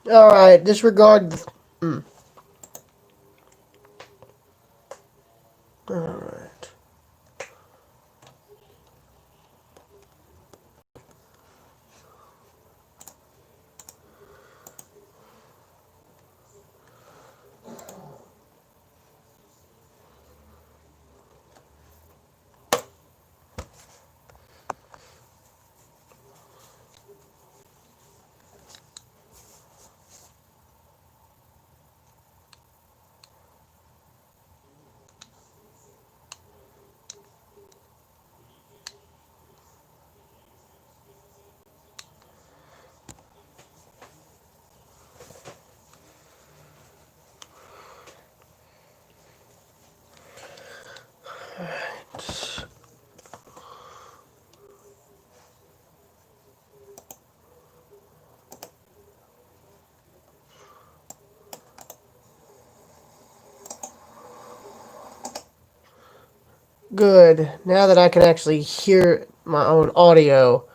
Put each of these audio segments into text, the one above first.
Alright, disregard. Alright. Good. Now that I can actually hear my own audio,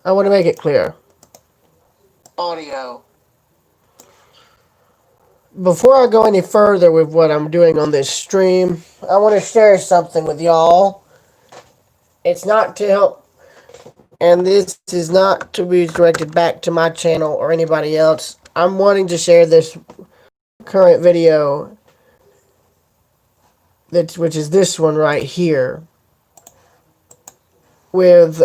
I want to make it clear. Audio. Before I go any further with what I'm doing on this stream, I want to share something with y'all. It's not to help, and this is not to be directed back to my channel or anybody else. I'm wanting to share this current video, which is this one right here, with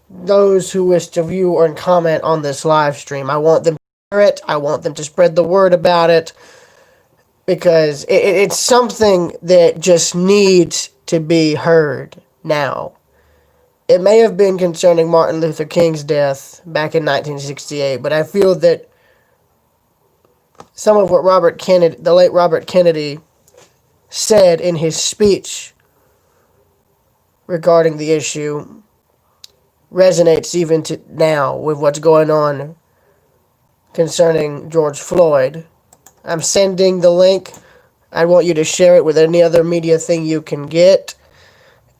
those who wish to view or comment on this live stream. I want them to hear it. I want them to spread the word about it because it's something that just needs to be heard now. It may have been concerning Martin Luther King's death back in 1968, but I feel that some of what the late Robert Kennedy, said in his speech regarding the issue resonates even to now with what's going on concerning George Floyd. I'm sending the link. I want you to share it with any other media thing you can get.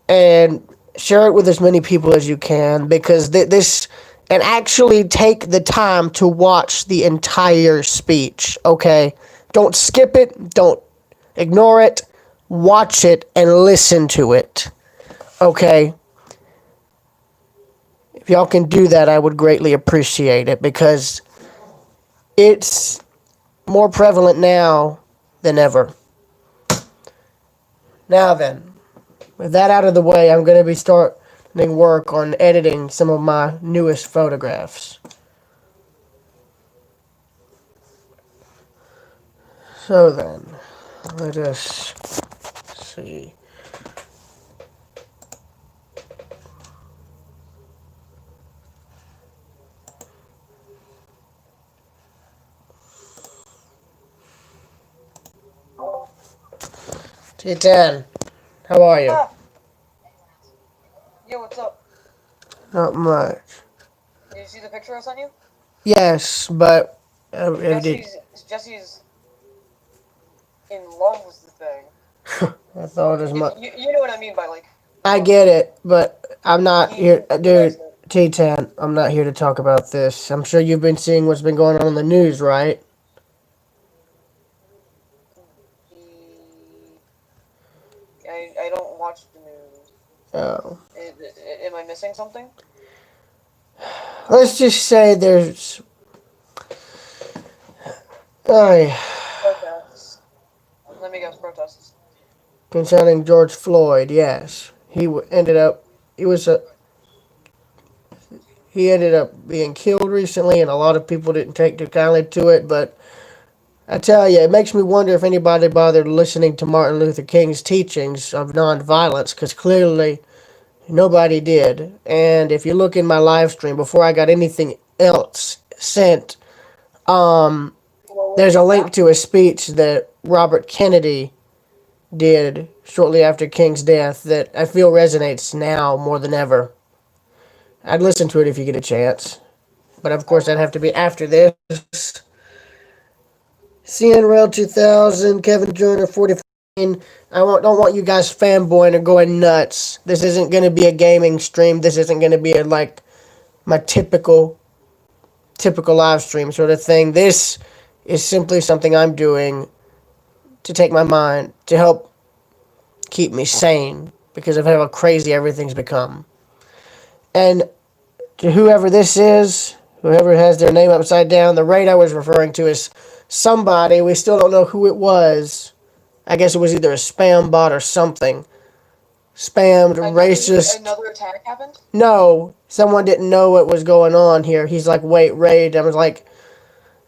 And share it with as many people as you can because this. And actually take the time to watch the entire speech, okay? Don't skip it. Don't ignore it. Watch it and listen to it, okay? If y'all can do that, I would greatly appreciate it because it's more prevalent now than ever. Now then, with that out of the way, I'm going to be starting work on editing some of my newest photographs. So then, let us see. T10, how are you? Yo, what's up? Not much. Did you see the picture I sent you? Yes, but Jesse's in love with the thing. I thought as much. You know what I mean by like. I get it, but I'm not here, He dude. likes it. T10, I'm not here to talk about this. I'm sure you've been seeing what's been going on in the news, right? I don't watch the news. Oh. Am I missing something? Let's just say there's. Protests. Let me guess, protests. Concerning George Floyd, yes. Ended up. He was a. He ended up being killed recently, and a lot of people didn't take too kindly to it. But I tell you, it makes me wonder if anybody bothered listening to Martin Luther King's teachings of nonviolence, because clearly nobody did. And if you look in my live stream, before I got anything else sent, there's a link to a speech that Robert Kennedy did shortly after King's death that I feel resonates now more than ever. I'd listen to it if you get a chance. But of course, that'd have to be after this. CN Rail 2000, Kevin Joyner 44. Don't want you guys fanboying or going nuts. This isn't going to be a gaming stream. This isn't going to be like my typical typical live stream sort of thing. This is simply something I'm doing to take my mind, to help keep me sane because of how crazy everything's become. And to whoever this is, whoever has their name upside down, the raid I was referring to is somebody, we still don't know who it was. I guess it was either a spam bot or something. Spammed, racist. Another attack happened? No, someone didn't know what was going on here. He's like, wait, raid. I was like,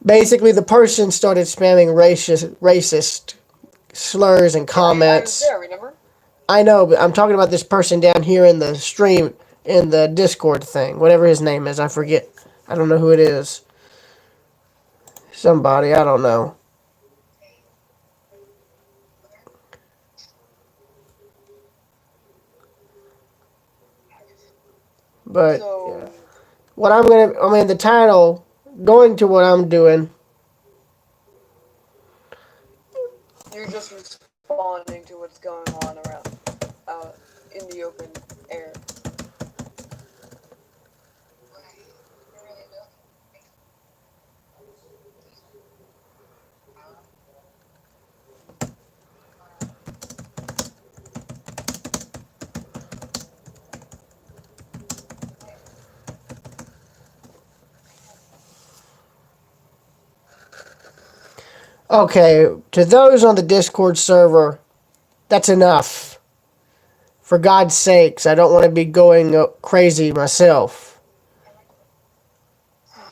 basically the person started spamming racist slurs and comments. I was there, remember? I know, but I'm talking about this person down here in the stream, in the Discord thing. Whatever his name is, I forget. I don't know who it is. Somebody, I don't know. But So, yeah. What I'm gonna, I mean, the title, going to what I'm doing. you're just responding to what's going on around, in the open air. Okay, to those on the Discord server, that's enough. For God's sakes, I don't want to be going crazy myself.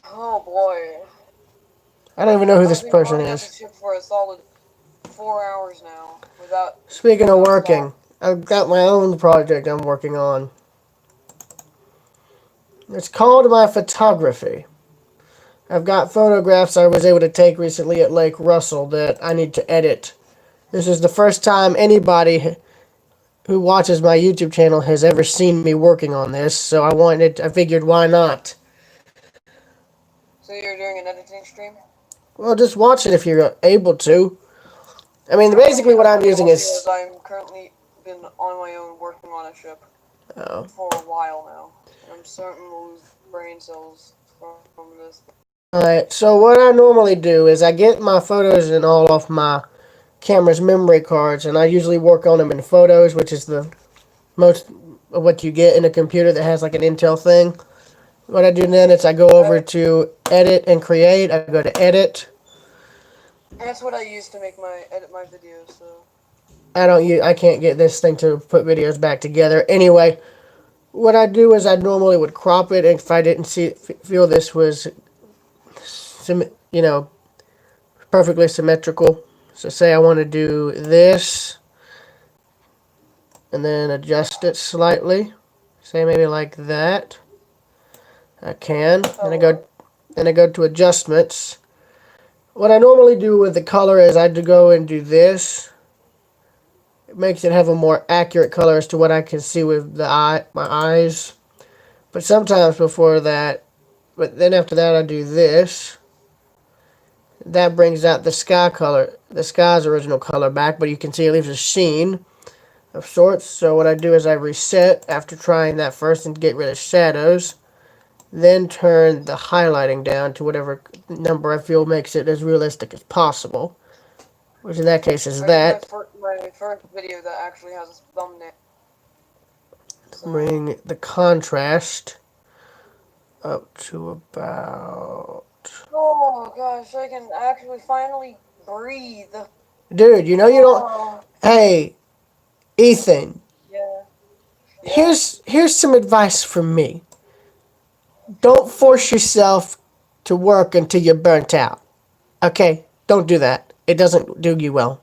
Oh boy. I don't even know who this I've been person running at is. the ship for a solid 4 hours now without. Speaking of without working, stop. I've got my own project I'm working on. It's called my photography. I've got photographs I was able to take recently at Lake Russell that I need to edit. This is the first time anybody who watches my YouTube channel has ever seen me working on this, so I figured why not? So you're doing an editing stream? Well, just watch it if you're able to. I mean, basically what I'm using is... I'm currently been on my own working on a ship for a while now. And I'm starting to lose brain cells from this. Alright, so what I normally do is I get my photos and all off my camera's memory cards, and I usually work on them in Photos, which is the most of what you get in a computer that has like an Intel thing. What I do then is I go over to Edit and Create. I go to Edit. That's what I use to edit my videos, so... I can't get this thing to put videos back together. Anyway, what I do is I normally would crop it if I didn't feel this was perfectly symmetrical. So say I want to do this and then adjust it slightly. Say maybe like that. I can. Then I go to adjustments. What I normally do with the color is I go and do this. It makes it have a more accurate color as to what I can see with my eyes. But sometimes before that, but then after that I do this. That brings out the sky color, the sky's original color back, but you can see it leaves a sheen of sorts. So what I do is I reset after trying that first and get rid of shadows. Then turn the highlighting down to whatever number I feel makes it as realistic as possible. Which in that case is that. My first video that actually has a thumbnail. So. Bring the contrast up to about... Oh gosh, I can actually finally breathe. Dude, you know you don't... Hey, Ethan. Yeah. Here's some advice from me. Don't force yourself to work until you're burnt out. Okay? Don't do that. It doesn't do you well.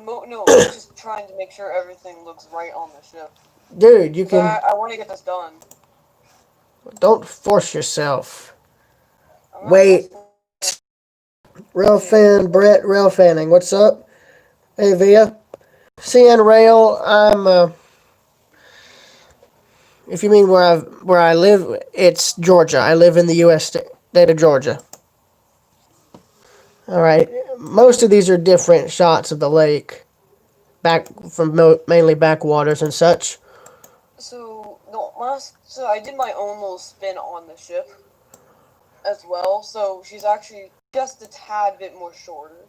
No, I'm just trying to make sure everything looks right on the ship. Dude, you can... I want to get this done. Don't force yourself. Wait. Rail fan, Brett, rail fanning. What's up? Hey, Via. CN Rail, I'm, if you mean where I live, it's Georgia. I live in the U.S. state of Georgia. Alright. Most of these are different shots of the lake. Back from mainly backwaters and such. So I did my own little spin on the ship. as well, so she's actually just a tad bit more shorter.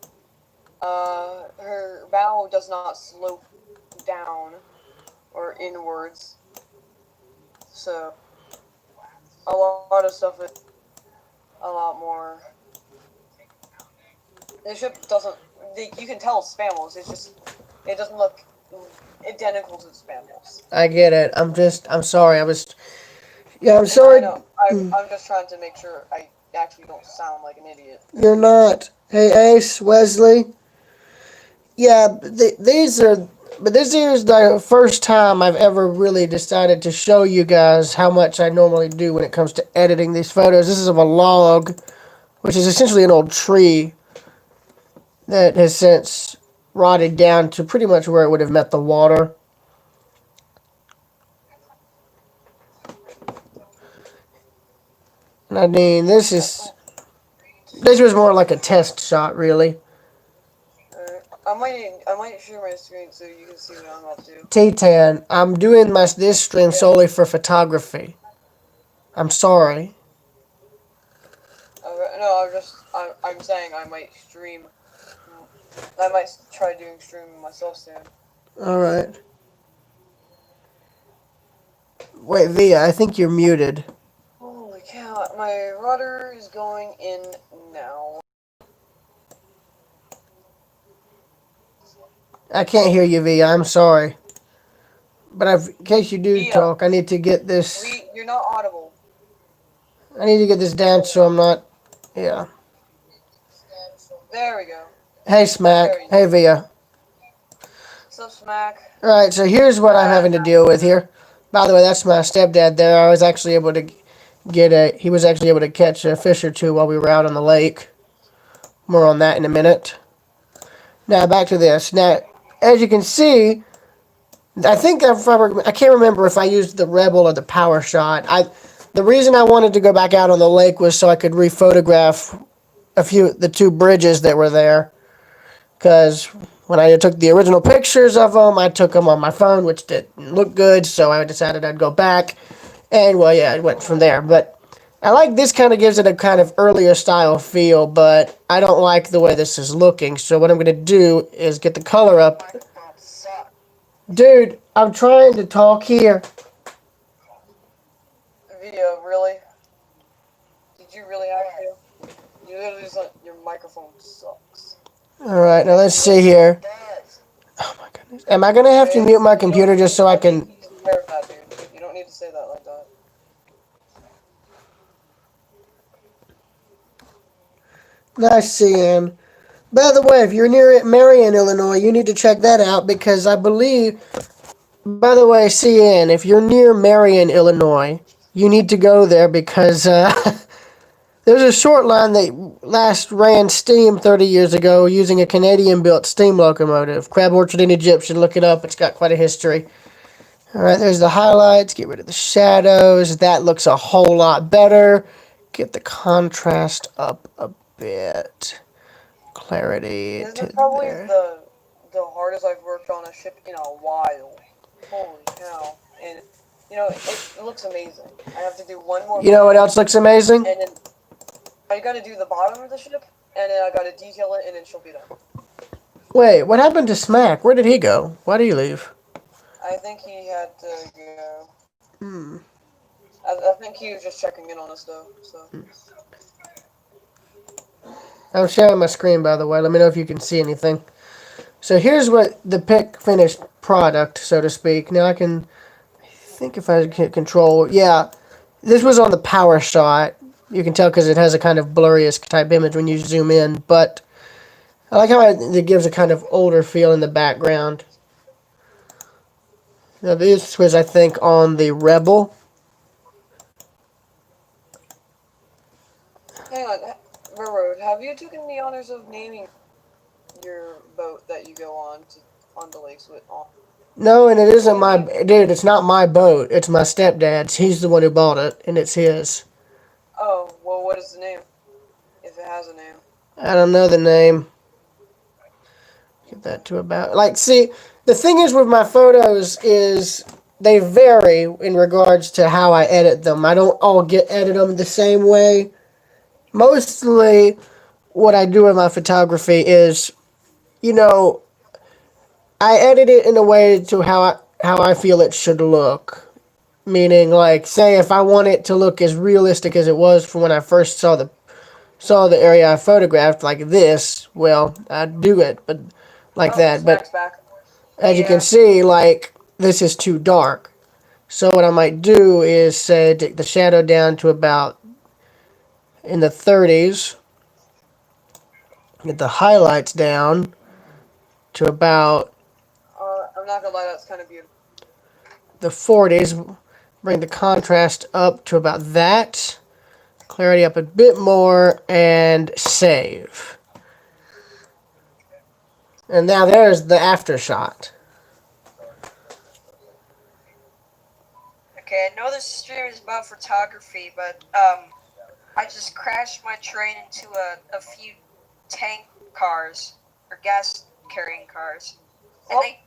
Her bow does not slope down or inwards, so a lot of stuff is a lot more. The ship doesn't. You can tell it's Spamels. It's just it doesn't look identical to the Spamels. I get it. I'm sorry. I'm sorry. I know. I'm just trying to make sure I actually don't sound like an idiot. You're not. Hey, Ace, Wesley. Yeah, these are. But this is the first time I've ever really decided to show you guys how much I normally do when it comes to editing these photos. This is of a log, which is essentially an old tree that has since rotted down to pretty much where it would have met the water. And I mean, this was more like a test shot, really. I might share my screen so you can see what I'm up to. Titan, I'm doing this stream solely for photography. I'm sorry. No, I'm saying I might stream. I might try doing streaming myself soon. Alright. Wait, Via, I think you're muted. Holy cow, my rudder is going in now. I can't hear you, Via, I'm sorry. But in case you do talk, I need to get this... You're not audible. I need to get this down so I'm not... Yeah. There we go. Hey, Smack. Hey, Via. What's up, Smack? Alright, so here's what I'm having to deal with here. By the way, that's my stepdad there. I was actually able to he was actually able to catch a fish or two while we were out on the lake. More on that in a minute. Now, back to this. Now, as you can see, I think I can't remember if I used the Rebel or the Power Shot. The reason I wanted to go back out on the lake was so I could rephotograph the two bridges that were there. Because when I took the original pictures of them, I took them on my phone, which didn't look good, so I decided I'd go back. And, well, yeah, it went from there. But I like this kind of gives it a kind of earlier style feel, but I don't like the way this is looking. So what I'm going to do is get the color up. Dude, I'm trying to talk here. Via, really? Did you really have to? You literally just your microphone sucks. Alright, now let's see here. Oh my goodness. Am I going to have to mute my computer just so I can... You don't need to say that like that. Nice seeing. By the way, if you're near Marion, Illinois, you need to check that out because I believe... By the way, CN, if you're near Marion, Illinois, you need to go there because there's a short line that last ran steam 30 years ago using a Canadian-built steam locomotive. Crab Orchard in Egyptian, look it up. It's got quite a history. All right, there's the highlights. Get rid of the shadows. That looks a whole lot better. Get the contrast up a bit. Clarity This to is probably there. the hardest I've worked on a ship in a while. Holy cow. And, it looks amazing. I have to do one more... You know what else looks amazing? And then I gotta do the bottom of the ship, and then I gotta detail it, and then she'll be done. Wait, what happened to Smack? Where did he go? Why did he leave? I think he had to go... I think he was just checking in on us, though, so... I'm sharing my screen, by the way. Let me know if you can see anything. So here's what the finished product, so to speak. Now I think if I can control... Yeah, this was on the Power Shot. You can tell because it has a kind of blurriest type image when you zoom in. But I like how it gives a kind of older feel in the background. Now this was, I think, on the Rebel. Hang on, Railroad, have you taken the honors of naming your boat that you go on the lakes with? No, and it isn't my... Dude, it's not my boat. It's my stepdad's. He's the one who bought it, and it's his. Oh, well, what is the name? If it has a name. I don't know the name. Get that to about... Like, see, the thing is with my photos is they vary in regards to how I edit them. I don't all edit them the same way. mostly what I do in my photography is, you know, I edit it in a way to how I feel it should look. Meaning, like, say if I want it to look as realistic as it was from when I first saw the area I photographed, like this, well, I'd do it, but like Oh, that. But Smack's back. as you can Yeah. see, like, this is too dark. So what I might do is say take the shadow down to about in the 30s, get the highlights down to about I'm not gonna lie, that's kind of beautiful. the 40s, bring the contrast up to about that, clarity up a bit more, and save. And now there's the after shot. Okay, I know this stream is about photography, but I just crashed my train into a few tank cars or gas carrying cars, and they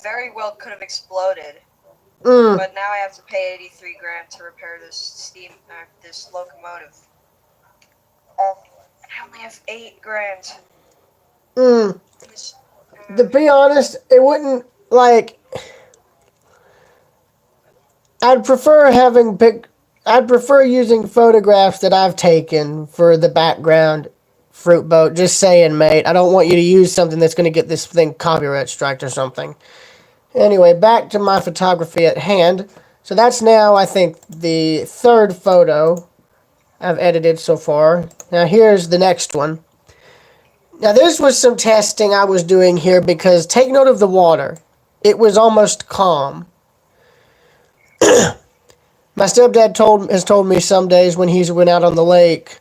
very well could have exploded. But now I have to pay 83 grand to repair this locomotive. And I only have 8 grand. To be honest, it wouldn't, like, I'd prefer using photographs that I've taken for the background fruit boat. Just saying, mate. I don't want you to use something that's going to get this thing copyright striked or something. Anyway, back to my photography at hand. So that's now, I think, the third photo I've edited so far. Now here's the next one. Now this was some testing I was doing here because take note of the water. It was almost calm. My stepdad has told me some days when he's went out on the lake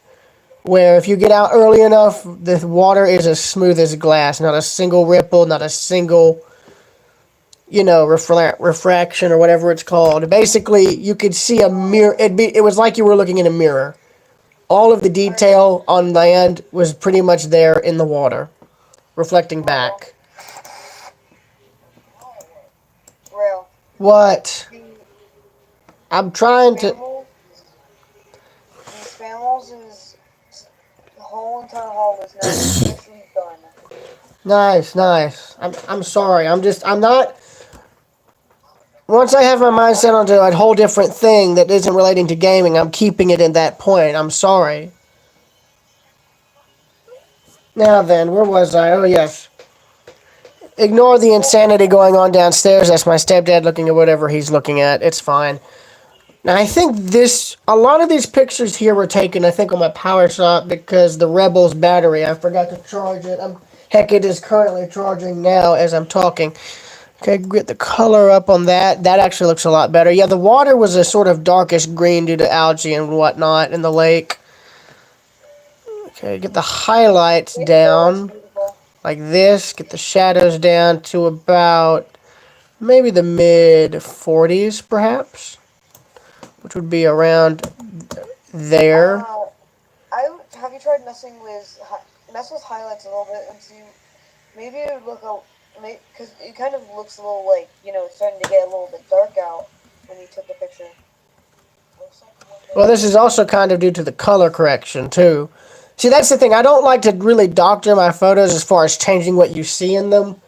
where if you get out early enough, the water is as smooth as glass. Not a single ripple, not a single, refraction or whatever it's called. Basically, you could see a mirror. It was like you were looking in a mirror. All of the detail on land was pretty much there in the water, reflecting back. Real. What? I'm trying to... These Spamels is... The whole entire hall is now officially done. Nice. I'm sorry. I'm not... Once I have my mind set onto a whole different thing that isn't relating to gaming, I'm keeping it in that point. I'm sorry. Now then, where was I? Oh, yes. Ignore the insanity going on downstairs. That's my stepdad looking at whatever he's looking at. It's fine. Now, I think a lot of these pictures here were taken, I think, on my PowerShot because the Rebels battery, I forgot to charge it. Heck, it is currently charging now as I'm talking. Okay, get the color up on that. That actually looks a lot better. Yeah, the water was a sort of darkish green due to algae and whatnot in the lake. Okay, get the highlights down like this. Get the shadows down to about maybe the mid-40s, perhaps, which would be around there. Have you tried mess with highlights a little bit and see maybe it would look because it kind of looks a little like it's starting to get a little bit dark out when you took the picture. Well, this is also kind of due to the color correction too. See, that's the thing. I don't like to really doctor my photos as far as changing what you see in them.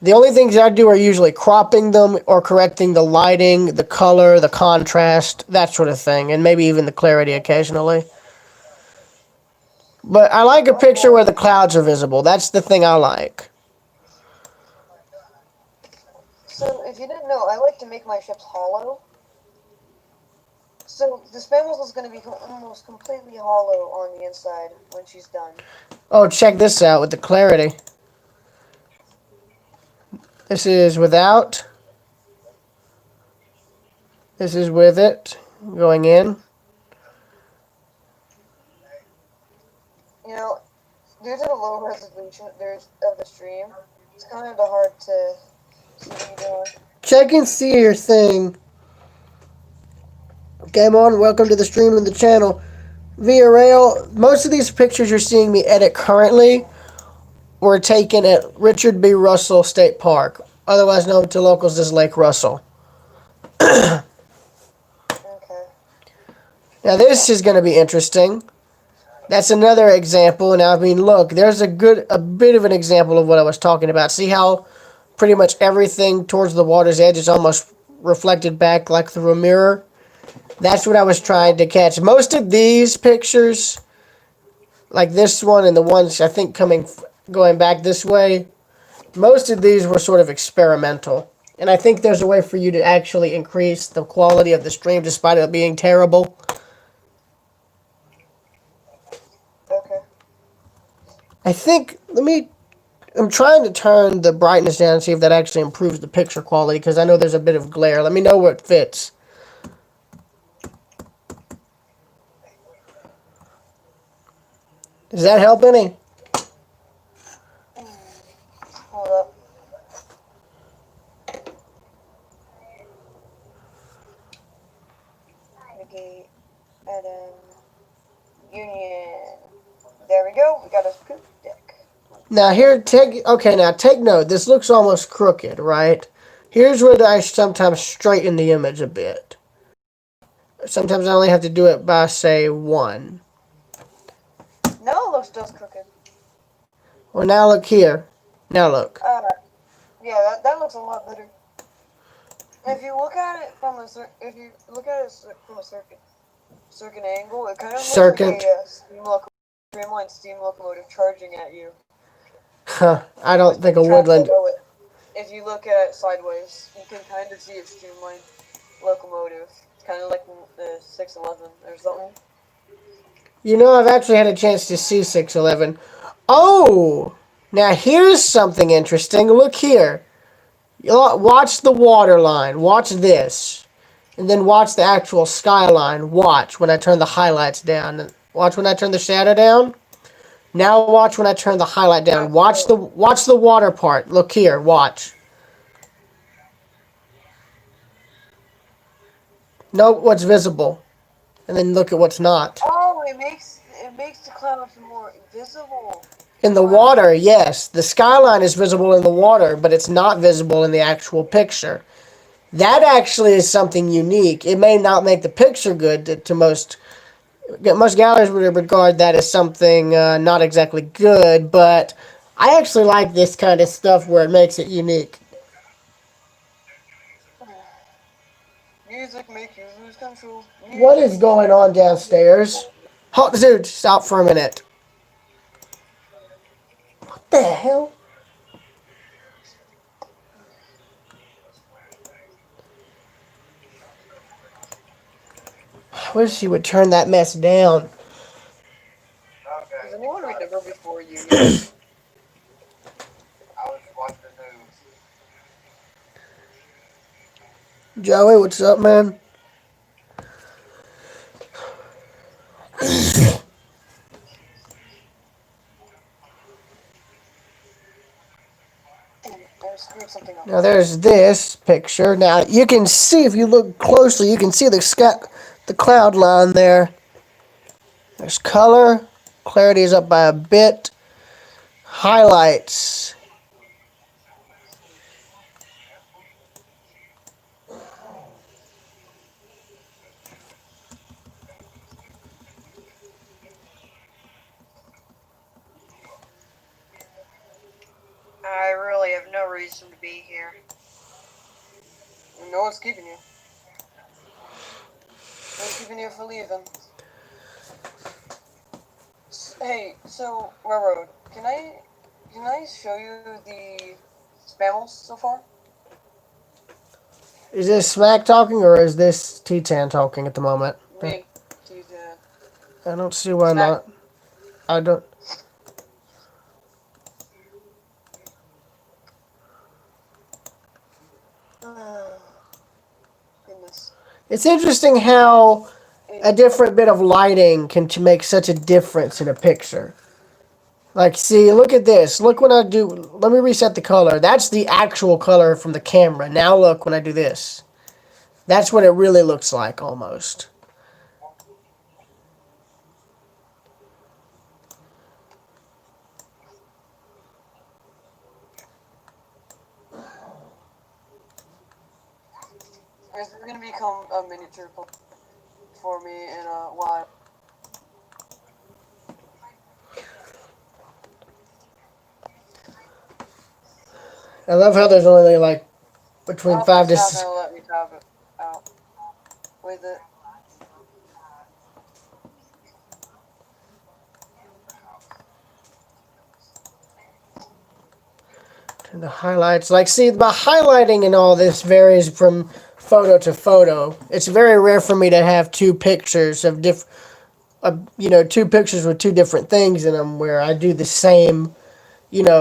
The only things I do are usually cropping them or correcting the lighting, the color, the contrast, that sort of thing, and maybe even the clarity occasionally. But I like a picture where the clouds are visible. That's the thing I like. So, if you didn't know, I like to make my ships hollow. So, the Spamels is going to be almost completely hollow on the inside when she's done. Oh, check this out with the clarity. This is without. This is with it going in. Due to the low resolution of the stream, it's kind of hard to see what you're doing. Check and see your thing. Game on, welcome to the stream and the channel. Via Rail, most of these pictures you're seeing me edit currently were taken at Richard B. Russell State Park, otherwise known to locals as Lake Russell. Okay. Now this is going to be interesting. That's another example. And I mean, look, there's a bit of an example of what I was talking about. See how pretty much everything towards the water's edge is almost reflected back like through a mirror? That's what I was trying to catch. Most of these pictures, like this one and the ones I think going back this way, most of these were sort of experimental. And I think there's a way for you to actually increase the quality of the stream despite it being terrible. Okay. I think, I'm trying to turn the brightness down and see if that actually improves the picture quality because I know there's a bit of glare. Let me know what fits. Does that help any? Hold up. Negate. Adam. Union. There we go. We got a poop deck. Now take note. This looks almost crooked, right? Here's where I sometimes straighten the image a bit. Sometimes I only have to do it by, say, 1. Now it looks just crooked. Well, now look here. Now look. Yeah, that looks a lot better. If you look at it from a circuit angle, it kind of looks like a streamlined steam locomotive charging at you. Huh. I don't think a woodland... If you look at it sideways, you can kind of see a streamlined locomotive. It's kind of like the 611 or something. You know, I've actually had a chance to see 611. Oh! Now here's something interesting. Look here. Watch the water line. Watch this. And then watch the actual skyline. Watch when I turn the highlights down. Watch when I turn the shadow down. Now watch when I turn the highlight down. Watch the water part. Look here. Watch. Note what's visible. And then look at what's not. Oh, it makes the clouds more visible. In the water, yes. The skyline is visible in the water, but it's not visible in the actual picture. That actually is something unique. It may not make the picture good to most galleries would regard that as something not exactly good, but I actually like this kind of stuff where it makes it unique. Music makes you lose control. What is going on downstairs? Halt, dude, stop for a minute. What the hell? I wish he would turn that mess down. Has anyone remember before you? Joey, what's up, man? Now there's this picture. Now you can see, if you look closely, you can see the cloud line there. There's color. Clarity is up by a bit. Highlights. I really have no reason to be here. No one's keeping you. No one's keeping you from leaving. Hey, so Railroad, can I show you the spammels so far? Is this Smack talking or is this T-Tan talking at the moment? Me. I don't see why Smack. not. I don't. Goodness. It's interesting how a different bit of lighting can make such a difference in a picture. Like, see, look at this. Look when I do... Let me reset the color. That's the actual color from the camera. Now look when I do this. That's what it really looks like, almost. It's gonna become a miniature for me in a while. I love how there's only like between Oh, 5 to it's not 6. gonna let me top it out with it. And the highlights, like, see, the highlighting and all this varies from photo to photo. It's very rare for me to have two pictures of two pictures with two different things in them where I do the same,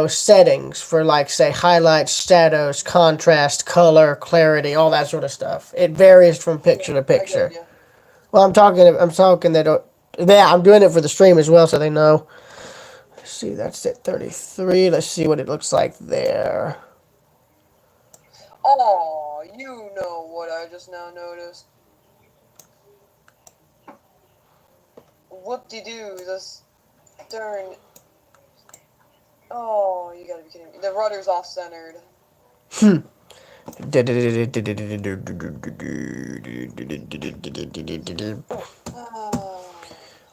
settings for, like, say, highlights, shadows, contrast, color, clarity, all that sort of stuff. It varies from picture to I picture. get you. Well, I'm talking they don't. Yeah, I'm doing it for the stream as well, so they know. Let's see, that's at 33. Let's see what it looks like there. Oh, you know what I just now noticed. Whoop-de-doo, this darn... Oh, you gotta be kidding me. The rudder's off-centered.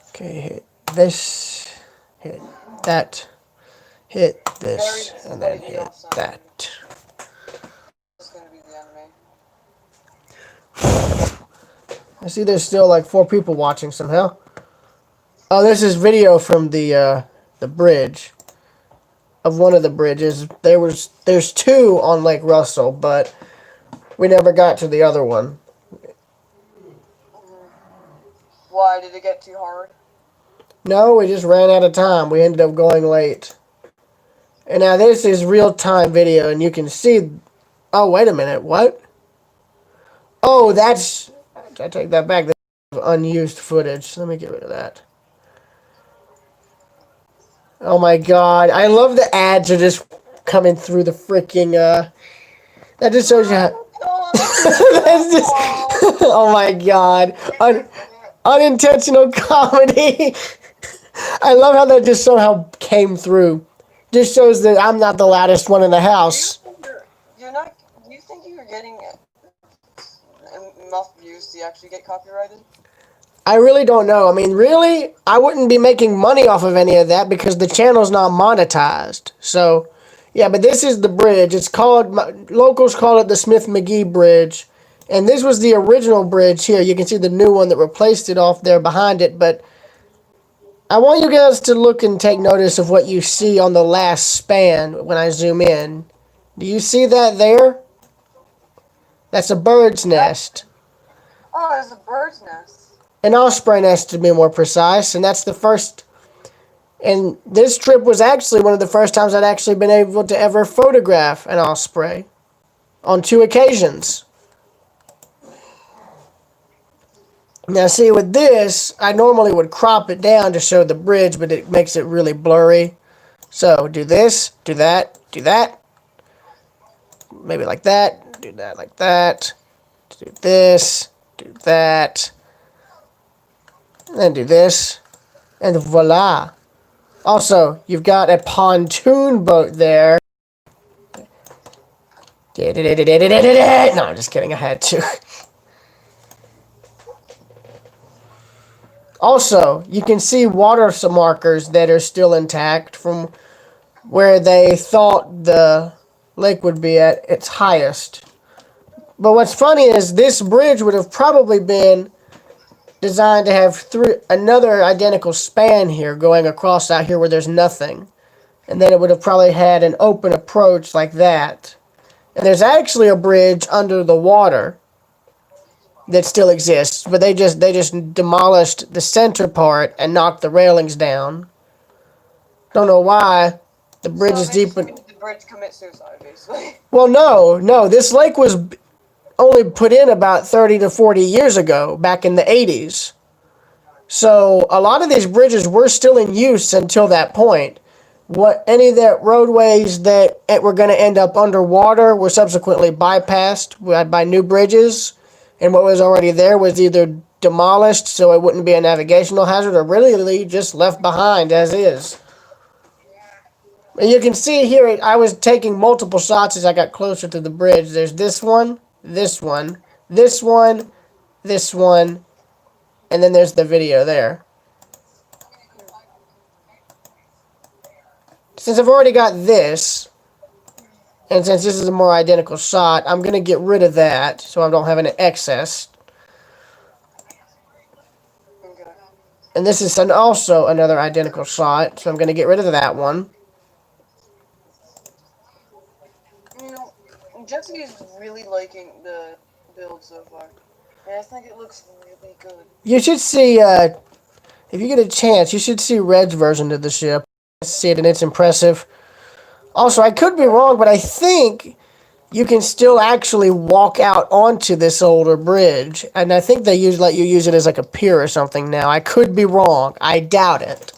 Okay, hit this, hit that, hit this, and then hit that. This is gonna be the enemy. I see there's still like 4 people watching somehow. Oh, this is video from the bridge. Of one of the bridges. There's 2 on Lake Russell, but we never got to the other one. Why, did it get too hard? No, we just ran out of time. We ended up going late. And now this is real-time video, and you can see... Oh, wait a minute. What? Oh, that's... I take that back. That's unused footage. Let me get rid of that. Oh, my God. I love the ads are just coming through the freaking... That just shows you how... That's just... Oh, my God. Unintentional comedy. I love how that just somehow came through. Just shows that I'm not the loudest one in the house. You're not... You think you're getting enough views to actually get copyrighted? I really don't know. I mean, really, I wouldn't be making money off of any of that because the channel's not monetized. So, yeah, but this is the bridge. It's called... Locals call it the Smith-McGee Bridge. And this was the original bridge here. You can see the new one that replaced it off there behind it, but... I want you guys to look and take notice of what you see on the last span when I zoom in. Do you see that there? That's a bird's nest. Oh, there's a bird's nest. An osprey nest to be more precise, and that's the first... And this trip was actually one of the first times I'd actually been able to ever photograph an osprey. On 2 occasions. Now see, with this, I normally would crop it down to show the bridge, but it makes it really blurry. So, do this, do that, do that. Maybe like that, do that like that. Do this, do that. And then do this. And voila. Also, you've got a pontoon boat there. No, I'm just kidding, I had to. Also, you can see water markers that are still intact from where they thought the lake would be at its highest. But what's funny is this bridge would have probably been designed to have another identical span here going across out here where there's nothing. And then it would have probably had an open approach like that. And there's actually a bridge under the water that still exists, but they just demolished the center part and knocked the railings down. Don't know why. The bridge is deep. The bridge commit suicide, basically. Well, no. This lake was only put in about 30 to 40 years ago, back in the 80s. So a lot of these bridges were still in use until that point. Any of the roadways that were going to end up underwater were subsequently bypassed by new bridges. And what was already there was either demolished so it wouldn't be a navigational hazard or really just left behind as is. And you can see here, I was taking multiple shots as I got closer to the bridge. There's this one, this one, this one, this one, and then there's the video there. Since I've already got this, And since this is a more identical shot, I'm going to get rid of that so I don't have any excess. Okay. And this is also another identical shot, so I'm going to get rid of that one. You know, Jesse is really liking the build so far. And I think it looks really good. You should see, if you get a chance, you should see Red's version of the ship. See it, and it's impressive. Also, I could be wrong, but I think you can still actually walk out onto this older bridge, and I think they let you use it as like a pier or something now. I could be wrong. I doubt it.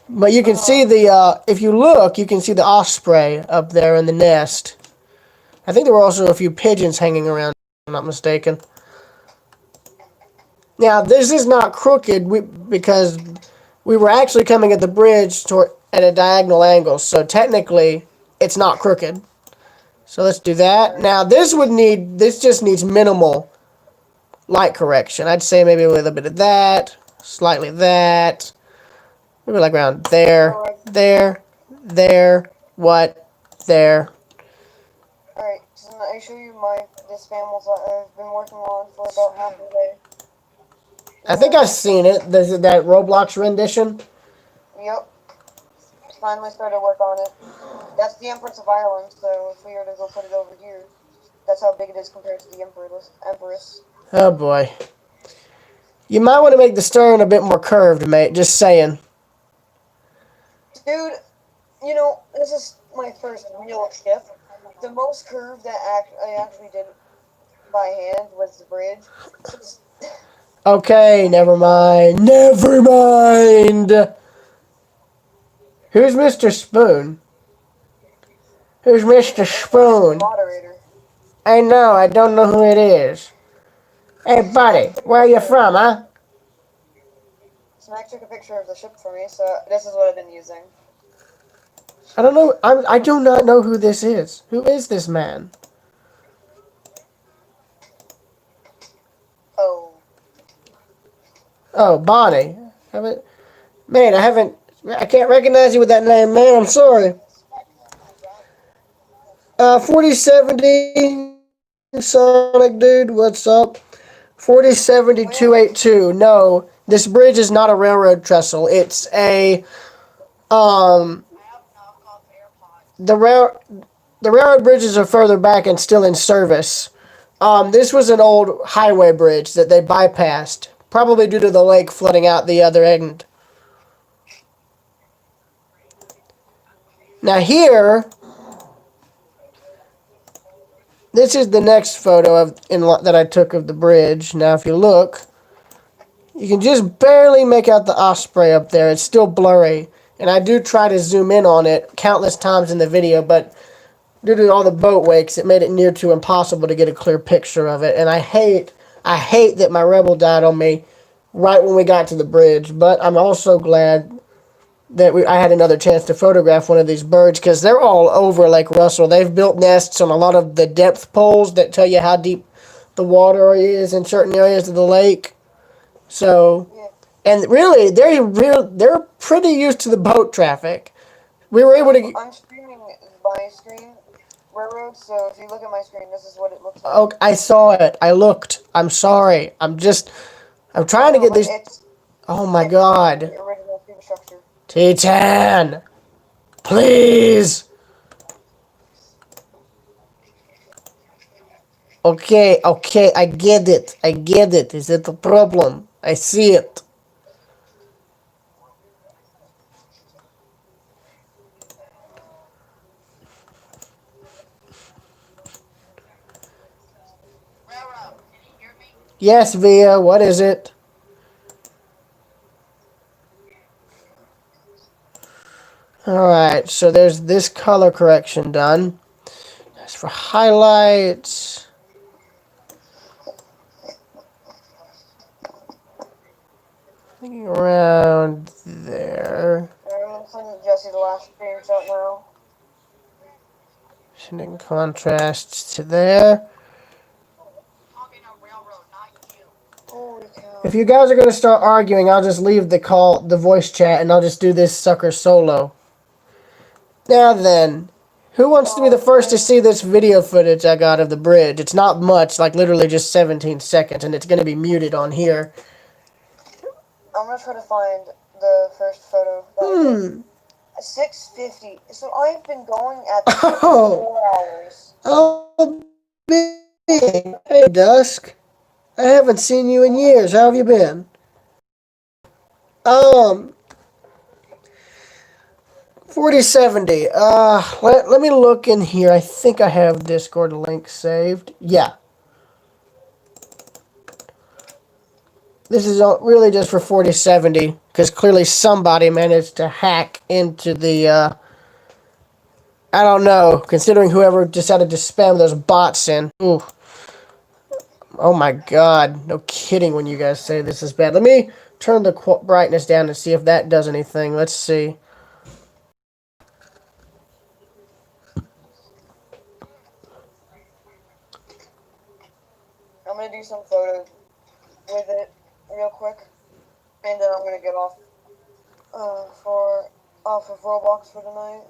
But you can see the, if you look, you can see the osprey up there in the nest. I think there were also a few pigeons hanging around, if I'm not mistaken. Now, this is not crooked because we were actually coming at the bridge at a diagonal angle, so technically it's not crooked. So let's do that. Now, this just needs minimal light correction. I'd say maybe with a bit of that, slightly that, maybe like around there, there, there. Alright, so now I show you this panels I've been working on for about half a day. I think I've seen it. There's that Roblox rendition. Yep. Finally started work on it. That's the Empress of Ireland, so if we were to go put it over here, that's how big it is compared to the Empress. Oh boy. You might want to make the stern a bit more curved, mate. Just saying. Dude, you know, this is my first real ship. The most curved that I actually did by hand was the bridge. Okay, never mind. Never mind. Who's Mr. Spoon? Who's Mr. Spoon? Moderator. I know, I don't know who it is. Hey, buddy, where are you from, huh? Smack took a picture of the ship for me, so this is what I've been using. I don't know. I do not know who this is. Who is this man? Oh. Oh, Bonnie. I can't recognize you with that name, man. I'm sorry. 4070 Sonic Dude, what's up? 4070-282. No, this bridge is not a railroad trestle. It's a the railroad bridges are further back and still in service. This was an old highway bridge that they bypassed, probably due to the lake flooding out the other end. Now here, this is the next photo that I took of the bridge. Now if you look, you can just barely make out the osprey up there. It's still blurry. And I do try to zoom in on it countless times in the video, but due to all the boat wakes, it made it near to impossible to get a clear picture of it. And I hate that my Rebel died on me right when we got to the bridge. But I'm also glad that I had another chance to photograph one of these birds, because they're all over Lake Russell. They've built nests on a lot of the depth poles that tell you how deep the water is in certain areas of the lake. So, and really, they're pretty used to the boat traffic. We were able to. I'm streaming my screen railroad, so if you look at my screen, this is what it looks like. Oh, I saw it. I looked. I'm sorry. I'm trying to get these. Oh my God. The original superstructure. Titan, please. Okay, I get it. Is it a problem? I see it. Yes, Via, what is it? Alright, so there's this color correction done. As for highlights, thinking around there. I'm sending Jesse the last screenshot now. Sending contrasts to there. Holy cow. If you guys are going to start arguing, I'll just leave the voice chat, and I'll just do this sucker solo. Now then, Who wants to be the first to see this video footage I got of the bridge? It's not much, like literally just 17 seconds, and it's going to be muted on here. I'm gonna try to find the first photo. 6:50. So I've been going at this for Oh. 4 hours. Oh, big. Hey, Dusk. I haven't seen you in years. How have you been? 4070. Let me look in here. I think I have Discord link saved. Yeah. This is really just for 4070, because clearly somebody managed to hack into the, I don't know, considering whoever decided to spam those bots in. Ooh. Oh my god, no kidding when you guys say this is bad. Let me turn the brightness down and see if that does anything. Let's see. I'm gonna do some photos with it real quick, and then I'm gonna get off of Roblox for tonight.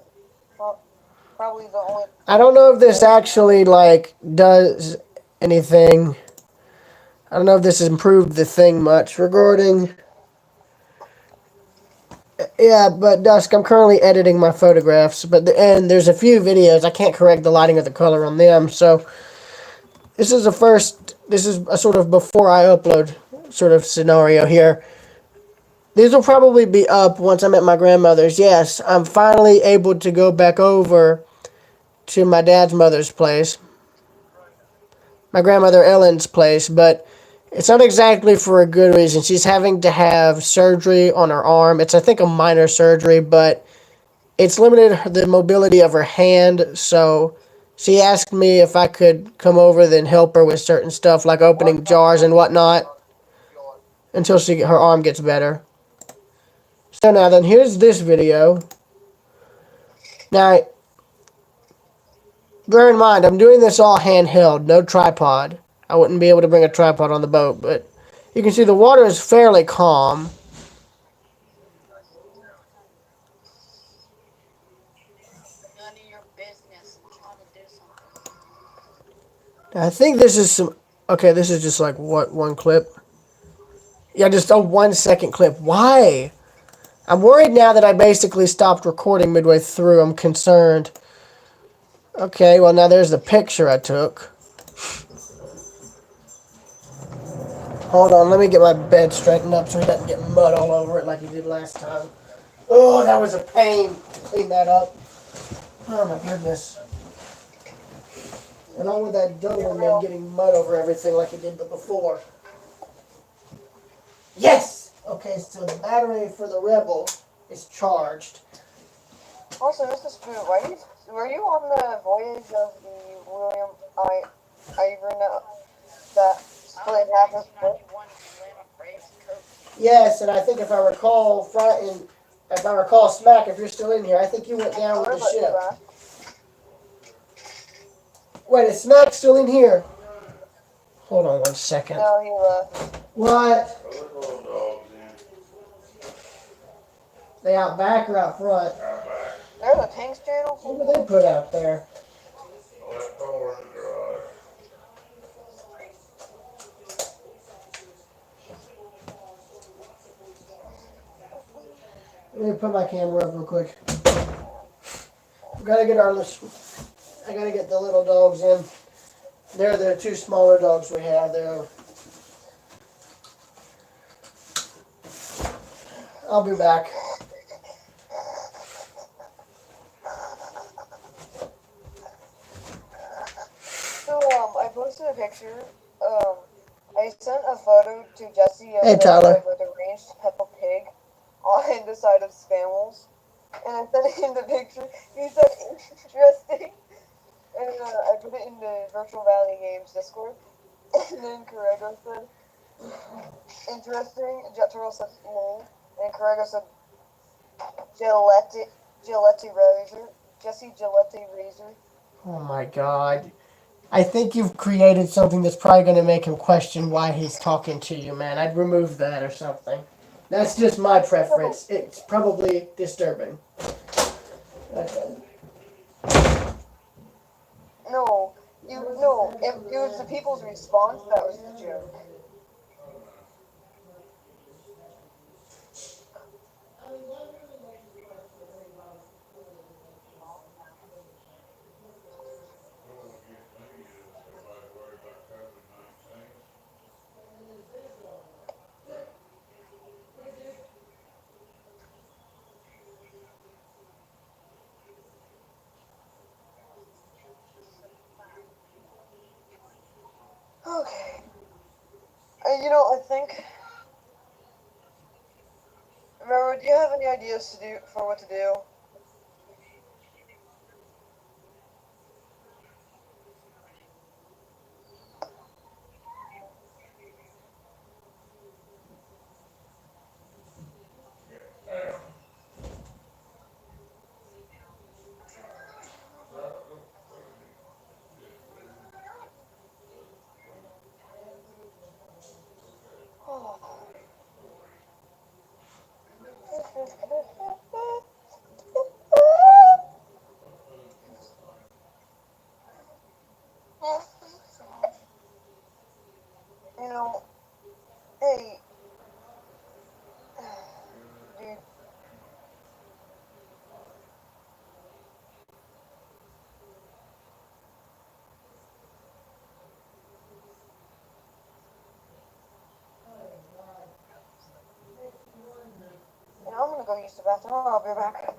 Probably the only. I don't know if this actually, like, does anything. I don't know if this has improved the thing much regarding... Yeah, but Dusk, I'm currently editing my photographs, and there's a few videos. I can't correct the lighting or the color on them, so this is a sort of before I upload sort of scenario here. These will probably be up once I'm at my grandmother's. Yes, I'm finally able to go back over to my dad's mother's place, my grandmother Ellen's place, but it's not exactly for a good reason. She's having to have surgery on her arm. It's, I think, a minor surgery, but it's limited the mobility of her hand, so she asked me if I could come over then help her with certain stuff, like opening jars and whatnot, until her arm gets better. So now then, here's this video. Now, bear in mind, I'm doing this all handheld, no tripod. I wouldn't be able to bring a tripod on the boat, but you can see the water is fairly calm. None of your business. I'm trying to do something. I think this is some... Okay, this is just like, what, one clip? Yeah, just a 1 second clip. Why? I'm worried now that I basically stopped recording midway through. I'm concerned. Okay, well now there's the picture I took. Hold on, let me get my bed straightened up so he doesn't get mud all over it like he did last time. Oh, that was a pain to clean that up. Oh my goodness. And all with that double man getting mud over everything like he did before. Yes! Okay, so the battery for the Rebel is charged. Also, Mr. Spoon, were you on the voyage of the William Iverna that split in half? Yes, and I think if I recall, Smack, if you're still in here, I think you went down with the ship. Wait, is Smack still in here? Hold on 1 second. No, he left. What? They out back or out front? There's a tanks channel. What did they put out there? Let me put my camera up real quick. I gotta get the little dogs in. They're the two smaller dogs we have there. I'll be back. So, I posted a picture. I sent a photo to Jesse of Hey, Tyler. with a ranged Peppa Pig on the side of Spammels. And I sent him the picture. He said, interesting. And I put it in the Virtual Valley Games Discord. And then Corrego said, interesting. Jet Turtle said, lol. And Corrego said, Gillette Razor. Jesse Gillette Razor. Oh my god. I think you've created something that's probably going to make him question why he's talking to you, man. I'd remove that or something. That's just my preference. It's probably disturbing. Okay. No, no. If it was the people's response, that was the joke. Okay. I think. Remember, do you have any ideas for what to do? You know, hey, dude. I'm gonna go use the bathroom. I'll be back.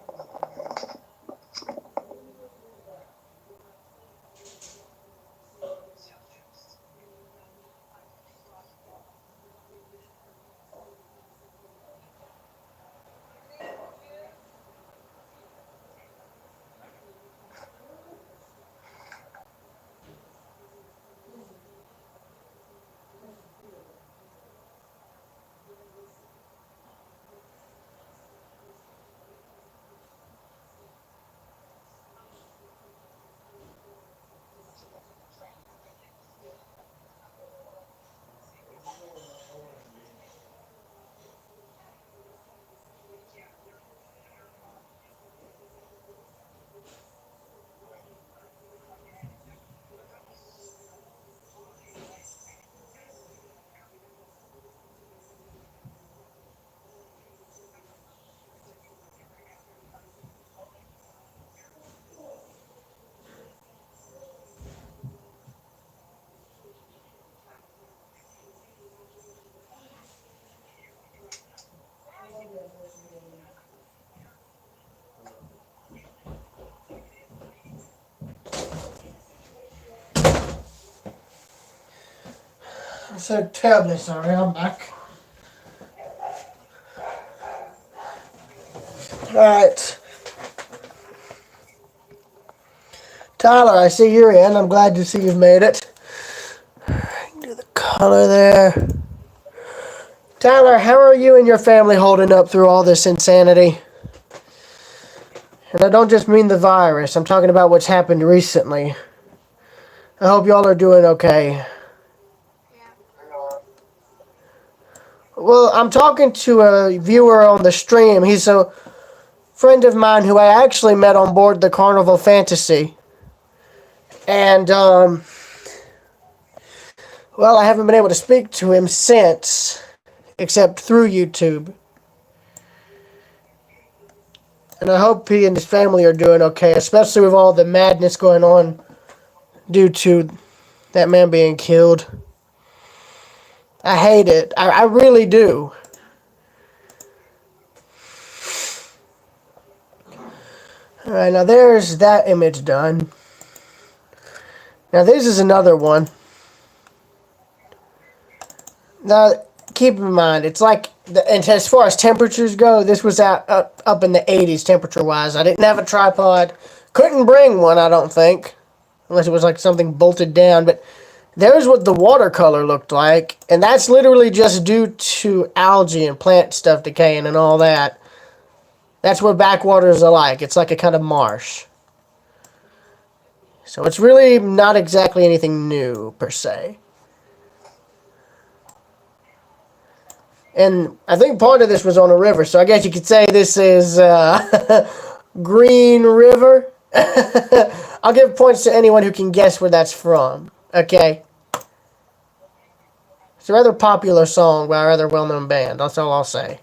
I'm so terribly sorry. I'm back. Alright. Tyler, I see you're in. I'm glad to see you've made it. Do the color there. Tyler, how are you and your family holding up through all this insanity? And I don't just mean the virus. I'm talking about what's happened recently. I hope y'all are doing okay. Well, I'm talking to a viewer on the stream. He's a friend of mine who I actually met on board the Carnival Fantasy. And, well, I haven't been able to speak to him since, except through YouTube. And I hope he and his family are doing okay, especially with all the madness going on due to that man being killed. I hate it. I really do. Alright, now there's that image done. Now this is another one. Now, keep in mind, it's like, and as far as temperatures go, this was up in the 80s temperature-wise. I didn't have a tripod. Couldn't bring one, I don't think. Unless it was like something bolted down. But there's what the watercolor looked like. And that's literally just due to algae and plant stuff decaying and all that. That's what backwaters are like. It's like a kind of marsh. So it's really not exactly anything new, per se. And I think part of this was on a river, so I guess you could say this is Green River. I'll give points to anyone who can guess where that's from. Okay. It's a rather popular song by a rather well-known band. That's all I'll say.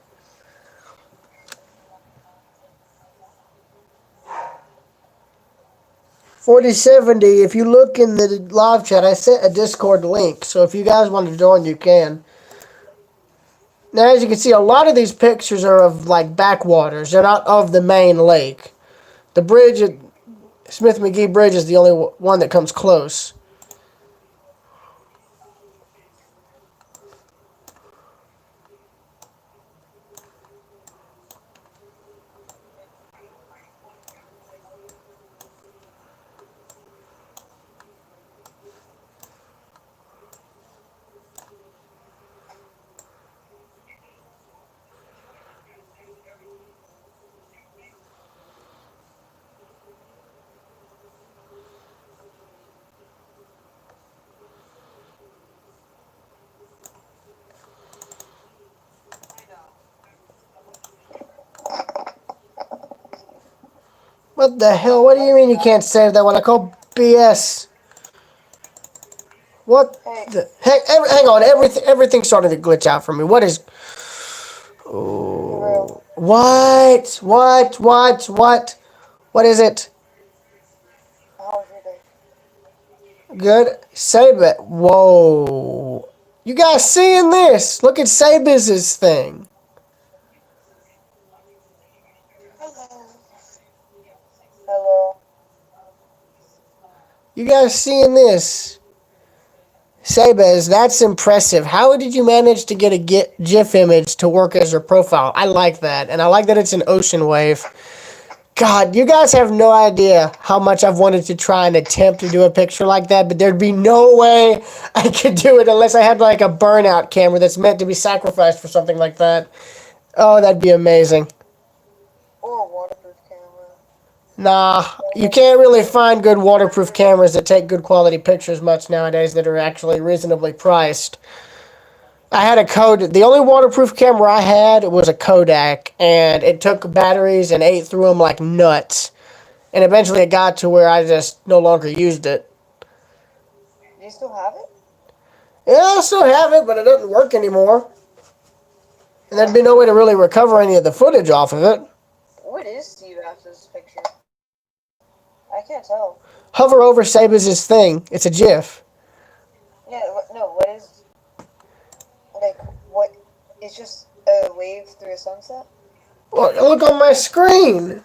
$40.70. If you look in the live chat, I sent a Discord link. So if you guys want to join, you can. Now, as you can see, a lot of these pictures are of like backwaters. They're not of the main lake. The bridge at Smith McGee Bridge is the only one that comes close. What the hell? What do you mean you can't save that one? I call BS. What the heck? Hang on. Everything's starting to glitch out for me. What is... Oh, what? What is it? How was your day? Good. Save it. Whoa. You guys seeing this? Look at Sabiz's thing. Hello. You guys seeing this? Sabez, that's impressive. How did you manage to get a GIF image to work as your profile? I like that. And I like that it's an ocean wave. God, you guys have no idea how much I've wanted to try and attempt to do a picture like that, but there'd be no way I could do it unless I had like a burnout camera that's meant to be sacrificed for something like that. Oh, that'd be amazing. Or a waterproof camera. Nah, you can't really find good waterproof cameras that take good quality pictures much nowadays that are actually reasonably priced. I had a Kodak. The only waterproof camera I had was a Kodak, and it took batteries and ate through them like nuts. And eventually it got to where I just no longer used it. Do you still have it? Yeah, I still have it, but it doesn't work anymore. And there'd be no way to really recover any of the footage off of it. What is Steve after this picture? I can't tell. Hover over Sabiz's thing. It's a GIF. Yeah, no, what is... Like, what... It's just a wave through a sunset? Look on my screen.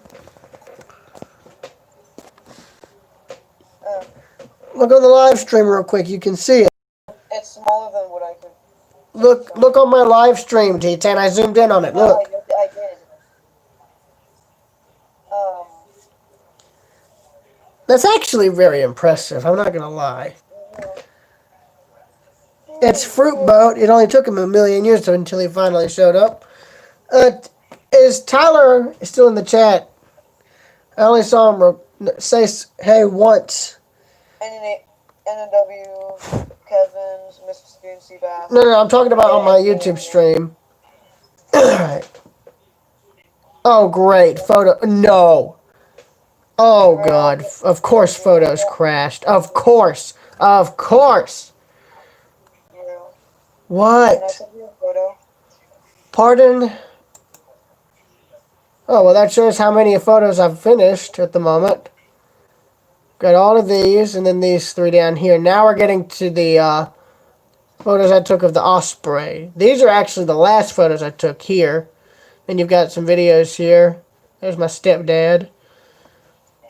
Look on the live stream real quick. You can see it. It's smaller than what I could... Look on my live stream, T10. I zoomed in on it. No, Look. I did. That's actually very impressive. I'm not going to lie. It's Fruit Boat. It only took him a million years until he finally showed up. Is Tyler still in the chat? I only saw him say hey once. NW, Kevin's, Mr. Spoon, Seabass. No, I'm talking about on my YouTube stream. Alright. Oh, great. Photo. No. Oh, God. Of course photos crashed. Of course. Of course. Yeah. Can I What? send you a photo? Pardon? Oh, well, that shows how many photos I've finished at the moment. Got all of these, and then these three down here. Now we're getting to the photos I took of the Osprey. These are actually the last photos I took here. Then you've got some videos here. There's my stepdad.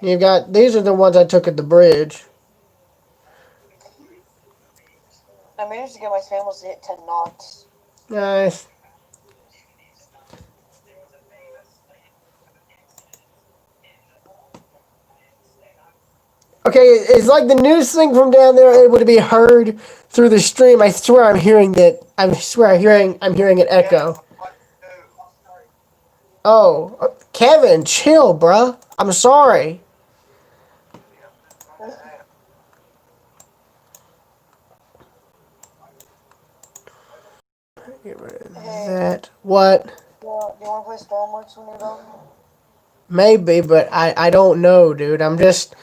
You've got, these are the ones I took at the bridge. I managed to get my samples to hit 10 knots. Nice. Okay, it's like the news thing from down there able to be heard through the stream. I swear I'm hearing that. I'm hearing an echo. Oh, Kevin, chill, bruh. I'm sorry. Get rid of that. What? Do you want to play Stormworks when you're done? Maybe, but I don't know, dude. I'm just...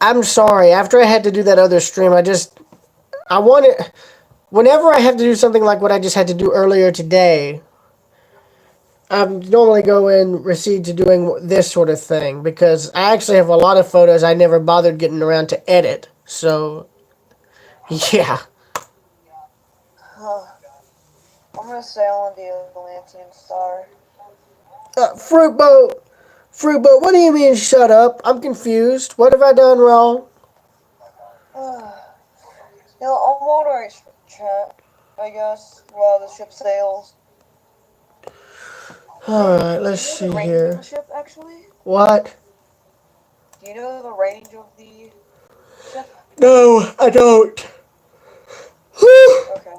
I'm sorry. After I had to do that other stream, I wanted. Whenever I have to do something like what I just had to do earlier today, I normally go and proceed to doing this sort of thing because I actually have a lot of photos I never bothered getting around to edit. So, yeah. I'm gonna sail on the Atlantean Star. Fruit boat! Fruit boat, what do you mean shut up? I'm confused. What have I done wrong? I'll moderate chat, I guess, while the ship sails. Alright, let's Do you know see the range of here. the ship, actually? What? Do you know the range of the ship? No, I don't. Okay.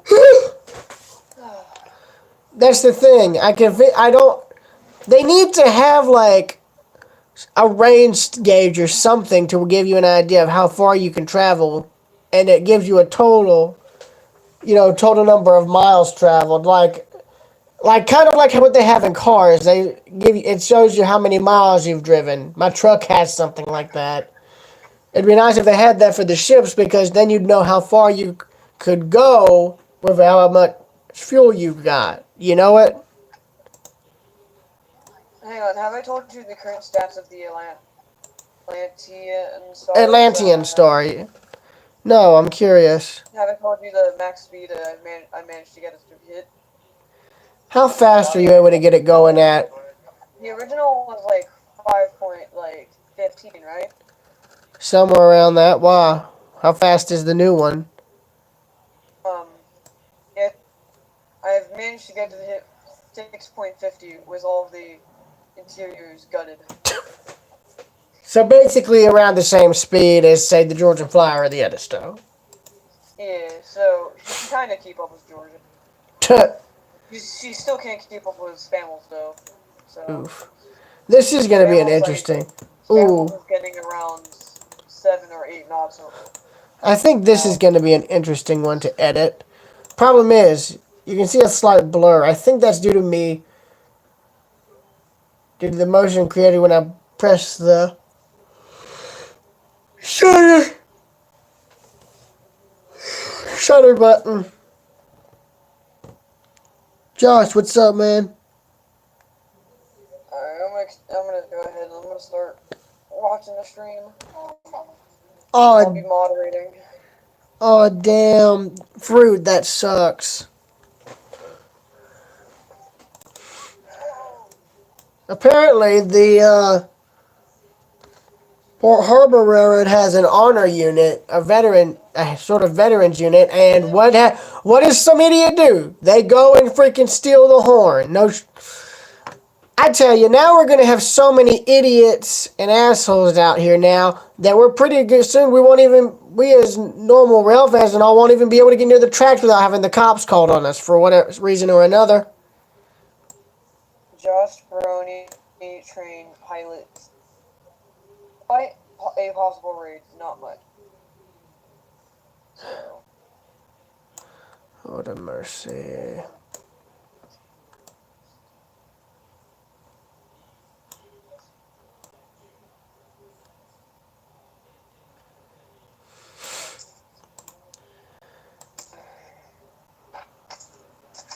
That's the thing. I don't. They need to have like a range gauge or something to give you an idea of how far you can travel, and it gives you a total, total number of miles traveled. Like kind of like what they have in cars. They give you, it shows you how many miles you've driven. My truck has something like that. It'd be nice if they had that for the ships because then you'd know how far you could go with how much fuel you've got. You know it? Hang on, have I told you the current stats of the Atlantean Star? Atlantean story. No, I'm curious. Have I told you the max speed I managed to get it to hit? How fast are you able to get it going at? The original was like 5.15, right? Somewhere around that. Wow. How fast is the new one? I've managed to get to hit 6.50 with all of the interiors gutted. So basically around the same speed as, say, the Georgia Flyer or the Edisto. Yeah, so she can kind of keep up with Georgia. She still can't keep up with Spamels, though. So. Oof. This is going to be an Spamels, interesting... Spamels Ooh. is getting around 7 or 8 knots. I think this is going to be an interesting one to edit. Problem is, you can see a slight blur. I think that's due to the motion created when I press the shutter button. Josh, what's up, man? Alright, I'm gonna go ahead and I'm gonna start watching the stream. I'll be Oh, moderating. oh, damn. Fruit, that sucks. Apparently, the Port Harbor Railroad has an honor unit, a sort of veterans unit, and what does some idiot do? They go and freaking steal the horn. No, I tell you, now we're gonna have so many idiots and assholes out here now that we're pretty good. Soon we as normal rail fans and all won't even be able to get near the tracks without having the cops called on us for whatever reason or another. Josh Baroni, train pilot. By a possible raid, not much. So. What a mercy.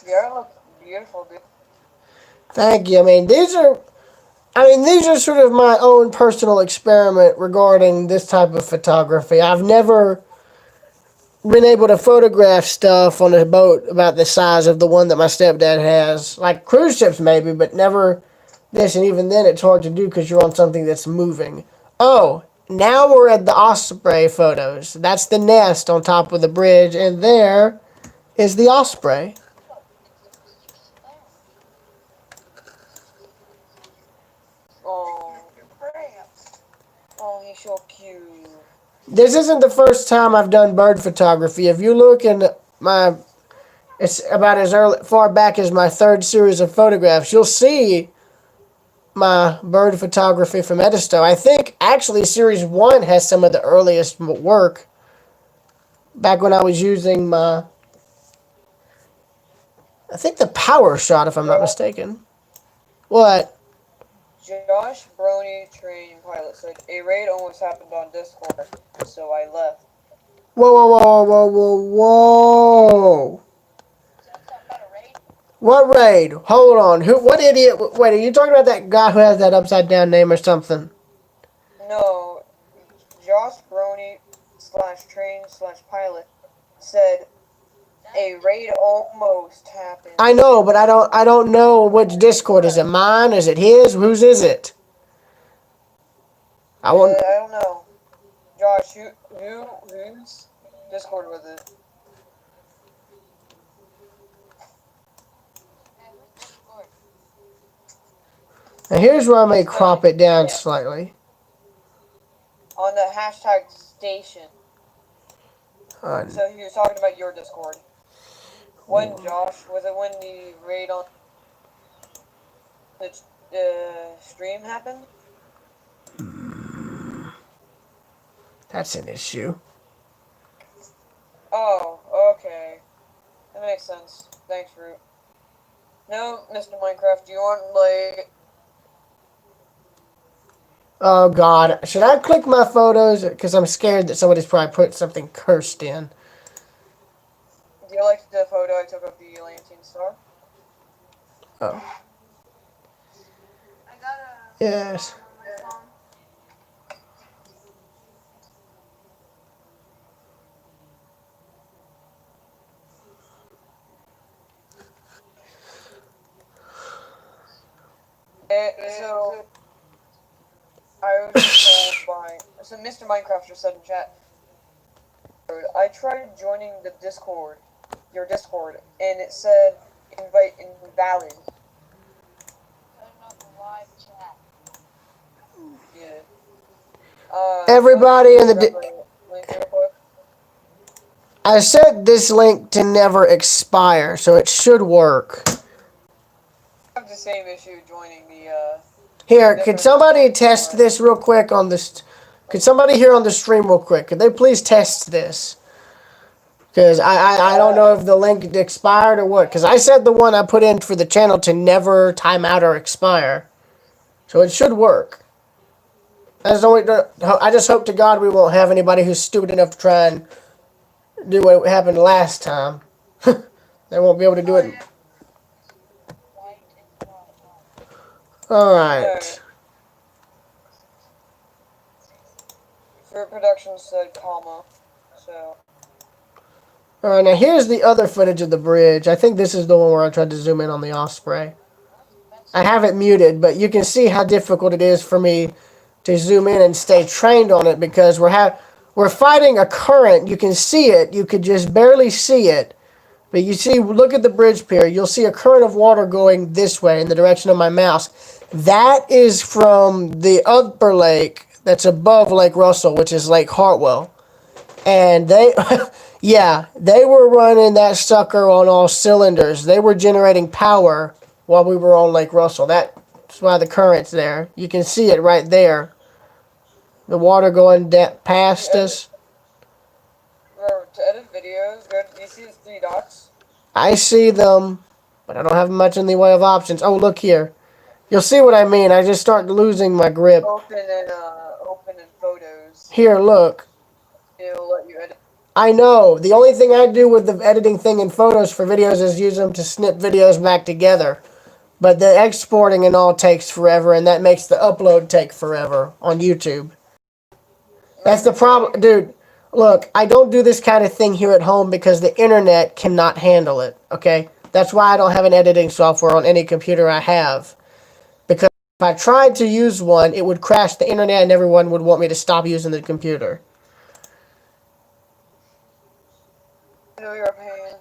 Yeah, it looks beautiful, dude. Thank you. These are sort of my own personal experiment regarding this type of photography. I've never been able to photograph stuff on a boat about the size of the one that my stepdad has. Like cruise ships maybe, but never this. And even then it's hard to do because you're on something that's moving. Oh, now we're at the Osprey photos. That's the nest on top of the bridge, and there is the Osprey. Oh, he's so cute. This isn't the first time I've done bird photography. If you look in it's about as far back as my third series of photographs, you'll see my bird photography from Edisto. I think actually series 1 has some of the earliest work. Back when I was using I think the Power Shot, if I'm not mistaken. What? Josh Brony, training pilot, said a raid almost happened on Discord, so I left. Whoa, whoa, whoa, whoa, whoa, whoa! What raid? Hold on. Who? What idiot? Wait, are you talking about that guy who has that upside down name or something? No, Josh Brony / train / pilot said a raid almost happened. I know, but I don't know which Discord. Is it mine? Is it his? Whose is it? I want. I don't know. Josh, whose Discord was it? Now here's where I may crop it down slightly. On the hashtag station. Uh, So he was talking about your Discord. When, Josh? Was it when the raid on the stream happened? that's an issue. Oh, okay. That makes sense. Thanks, Root. No, Mr. Minecraft, do you want, like... Oh God, should I click my photos? Because I'm scared that somebody's probably put something cursed in. Do you like the photo I took of the Lantern Star? Oh. I got a Yes. on my phone. So, I was told by... So, Mr. Minecraft just said in chat, I tried joining the Discord, your Discord, and it said invite invalid. Yeah. Everybody in the grab a link real quick. I set this link to never expire, so it should work. I have the same issue joining the, Here, could somebody test this real quick on this? Could somebody here on the stream real quick? Could they please test this? Because I don't know if the link expired or what. Because I set the one I put in for the channel to never time out or expire. So it should work. I just hope to God we won't have anybody who's stupid enough to try and do what happened last time. They won't be able to do it. Alright. Fruit Production said comma, so... Alright, now here's the other footage of the bridge. I think this is the one where I tried to zoom in on the Osprey. I have it muted, but you can see how difficult it is for me to zoom in and stay trained on it because we're fighting a current. You can see it. You could just barely see it. But you see, look at the bridge pier. You'll see a current of water going this way in the direction of my mouse. That is from the upper lake that's above Lake Russell, which is Lake Hartwell. And they, yeah, they were running that sucker on all cylinders. They were generating power while we were on Lake Russell. That's why the current's there. You can see it right there. The water going past us. To edit videos, do you see the 3 dots? I see them, but I don't have much in the way of options. Oh, look here. You'll see what I mean. I just start losing my grip. Open in photos. Here, look. It'll let you edit. I know. The only thing I do with the editing thing in photos for videos is use them to snip videos back together. But the exporting and all takes forever, and that makes the upload take forever on YouTube. That's the problem. Dude, look, I don't do this kind of thing here at home because the internet cannot handle it, okay? That's why I don't have an editing software on any computer I have. Because if I tried to use one, it would crash the internet and everyone would want me to stop using the computer. I know you're a pain.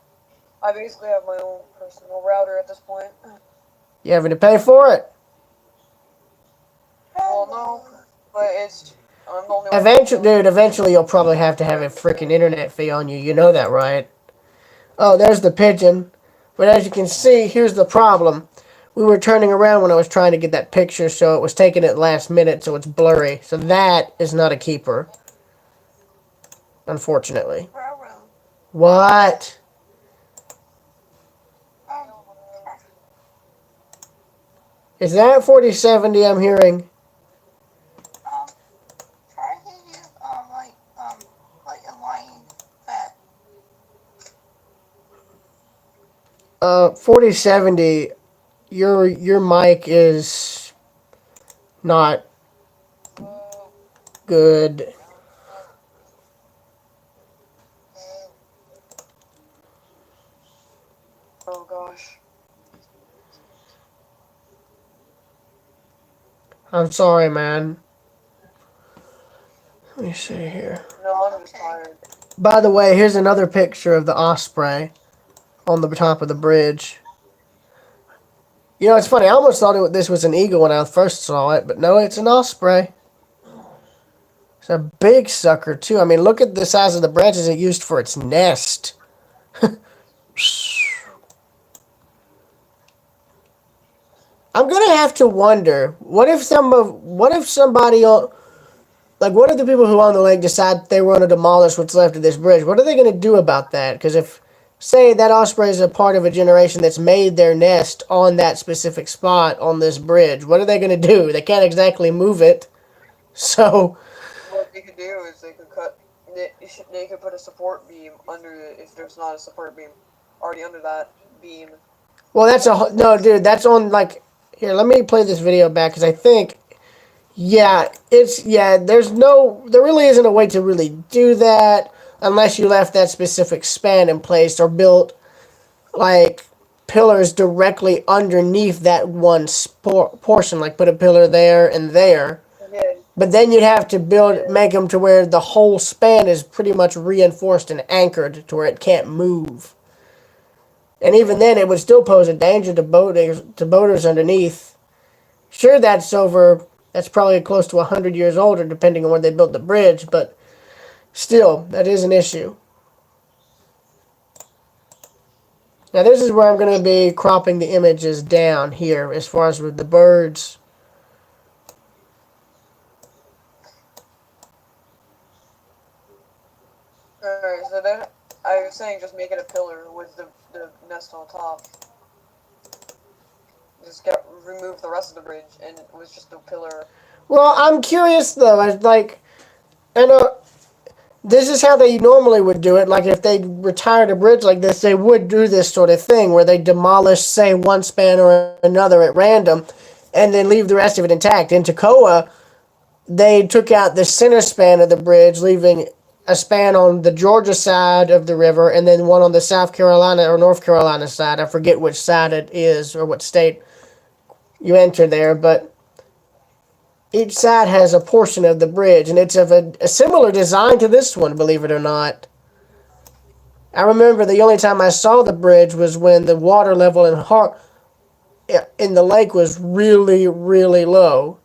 I basically have my own personal router at this point. You having to pay for it? Well, no, but I'm the only one. Eventually you'll probably have to have a freaking internet fee on you. You know that, right? Oh, there's the pigeon. But as you can see, here's the problem. We were turning around when I was trying to get that picture, so it was taken at last minute, so it's blurry. So that is not a keeper. Unfortunately. What? Is that 4070 I'm hearing? Try to get like a line that 4070, your mic is not good. Oh gosh. I'm sorry, man. Let me see here. No, I'm just tired. By the way, here's another picture of the osprey on the top of the bridge. You know, it's funny. I almost thought this was an eagle when I first saw it, but no, it's an osprey. It's a big sucker, too. I mean, look at the size of the branches it used for its nest. I'm gonna have to wonder, what if somebody what if the people who own the lake decide they want to demolish what's left of this bridge? What are they gonna do about that? Because if, say, that osprey is a part of a generation that's made their nest on that specific spot on this bridge, what are they gonna do? They can't exactly move it, so What they could do is they could they could put a support beam under it if there's not a support beam already under that beam. well, no, dude. That's on like here. Let me play this video back because I think, yeah, there really isn't a way to really do that unless you left that specific span in place or built like pillars directly underneath that one portion, like put a pillar there and there. Yeah. But then you'd have to make them to where the whole span is pretty much reinforced and anchored to where it can't move. And even then, it would still pose a danger to boaters underneath. Sure, that's probably close to 100 years older, depending on where they built the bridge, but still, that is an issue. Now, this is where I'm going to be cropping the images down here, as far as with the birds. Alright, so then I was saying just make it a pillar with the nest on top. Just remove the rest of the bridge and it was just a pillar. Well, I'm curious, though. I know this is how they normally would do it. Like, if they retired a bridge like this, they would do this sort of thing where they demolish, say, one span or another at random and then leave the rest of it intact. In Toccoa, they took out the center span of the bridge, leaving a span on the Georgia side of the river and then one on the South Carolina or North Carolina side. I forget which side it is or what state you enter there, but each side has a portion of the bridge, and it's of a similar design to this one, believe it or not. I remember the only time I saw the bridge was when the water level in the lake was really, really low.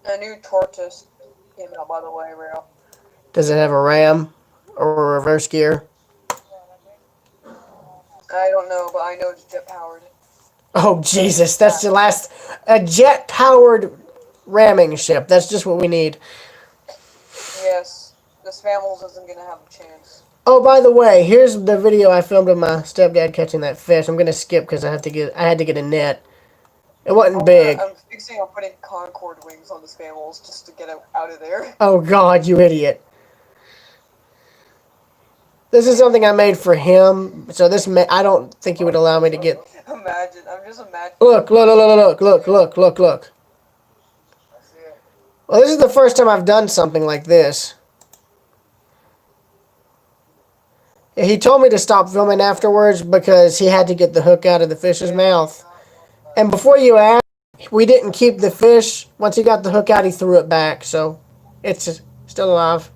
A new tortoise came out, by the way, Rail. Does it have a ram or a reverse gear? I don't know, but I know it's jet powered. Oh, Jesus, that's a jet-powered ramming ship. That's just what we need. Yes, the Spamels isn't gonna have a chance. Oh, by the way, here's the video I filmed of my stepdad catching that fish. I'm gonna skip because I had to get a net. It wasn't big. I'm fixing on putting Concorde wings on the Spamels just to get out of there. Oh, God, you idiot. This is something I made for him, so I don't think he would allow me to get... Imagine, I'm just imagining. Look. Well, this is the first time I've done something like this. He told me to stop filming afterwards because he had to get the hook out of the fish's mouth. And before you ask, we didn't keep the fish. Once he got the hook out, he threw it back, so it's still alive.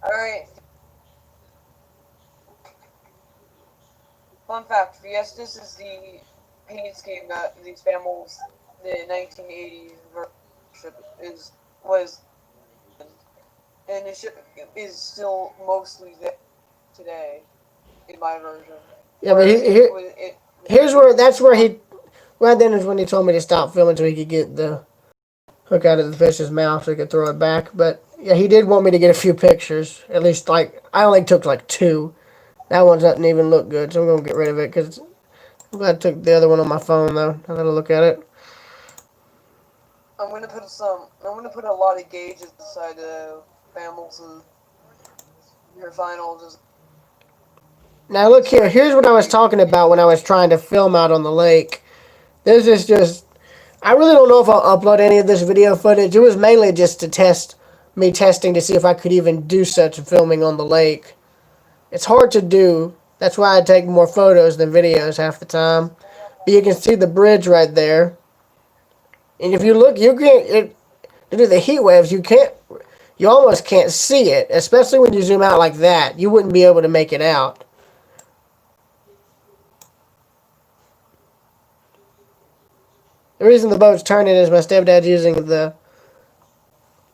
Alright. Fun fact, Fiestas is the paint scheme that the Spamels, the 1980s version was, and the ship is still mostly there today, in my version. Yeah, but right then is when he told me to stop filming so he could get the hook out of the fish's mouth so he could throw it back. But Yeah, he did want me to get a few pictures. At least, like, I only took like two. That one doesn't even look good, so I'm gonna get rid of it because I'm glad I took the other one on my phone though. I gotta look at it. I'm gonna put a lot of gauges inside Famil's your final. Just Now look here. Here's what I was talking about when I was trying to film out on the lake. This is just. I really don't know if I'll upload any of this video footage. It was mainly just to test me testing to see if I could even do such filming on the lake. It's hard to do. That's why I take more photos than videos half the time. But you can see the bridge right there. And if you look, you can't. Due to the heat waves, you can't. You almost can't see it, especially when you zoom out like that. You wouldn't be able to make it out. The reason the boat's turning is my stepdad's using the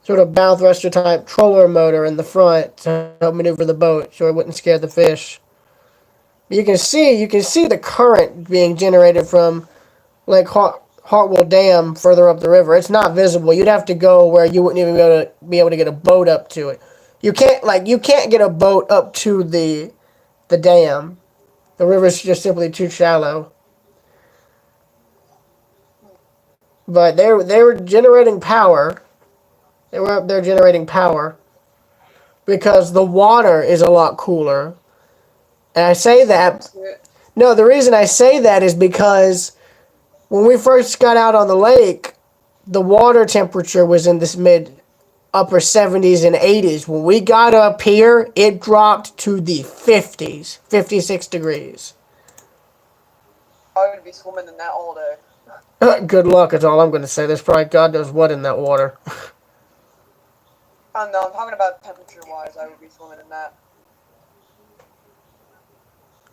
sort of bow thruster type troller motor in the front to help maneuver the boat so it wouldn't scare the fish. You can see the current being generated from Lake Hartwell Dam further up the river. It's not visible. You'd have to go where you wouldn't even be able to get a boat up to it. You can't get a boat up to the dam. The river's just simply too shallow. But they were generating power. They were up there generating power because the water is a lot cooler. And I say that. No, the reason I say that is because when we first got out on the lake, the water temperature was in this mid upper 70s and 80s. When we got up here, it dropped to the 50s, 56 degrees. I would be swimming in that all day. Good luck is all I'm going to say. There's probably God knows what in that water. Oh no, I'm talking about temperature-wise. I would be swimming in that.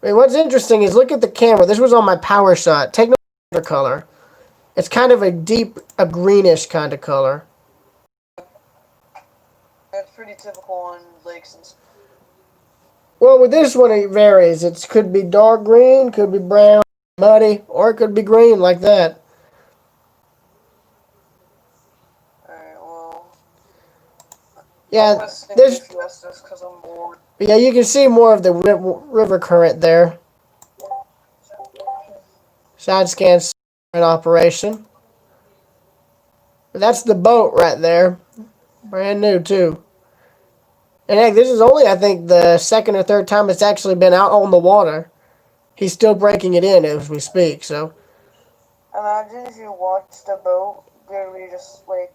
I mean, what's interesting is look at the camera. This was on my power shot. Take note of the color. It's kind of a greenish kind of color. It's pretty typical on lakes and stuff. Well, with this one, it varies. It could be dark green, could be brown, muddy, or it could be green like that. Alright, well. Yeah, there's. Because I'm bored. Yeah, you can see more of the river current there. Side scans in operation. But that's the boat right there. Brand new, too. And heck, this is only, I think, the second or third time it's actually been out on the water. He's still breaking it in as we speak, so. Imagine if you watched a boat literally just like.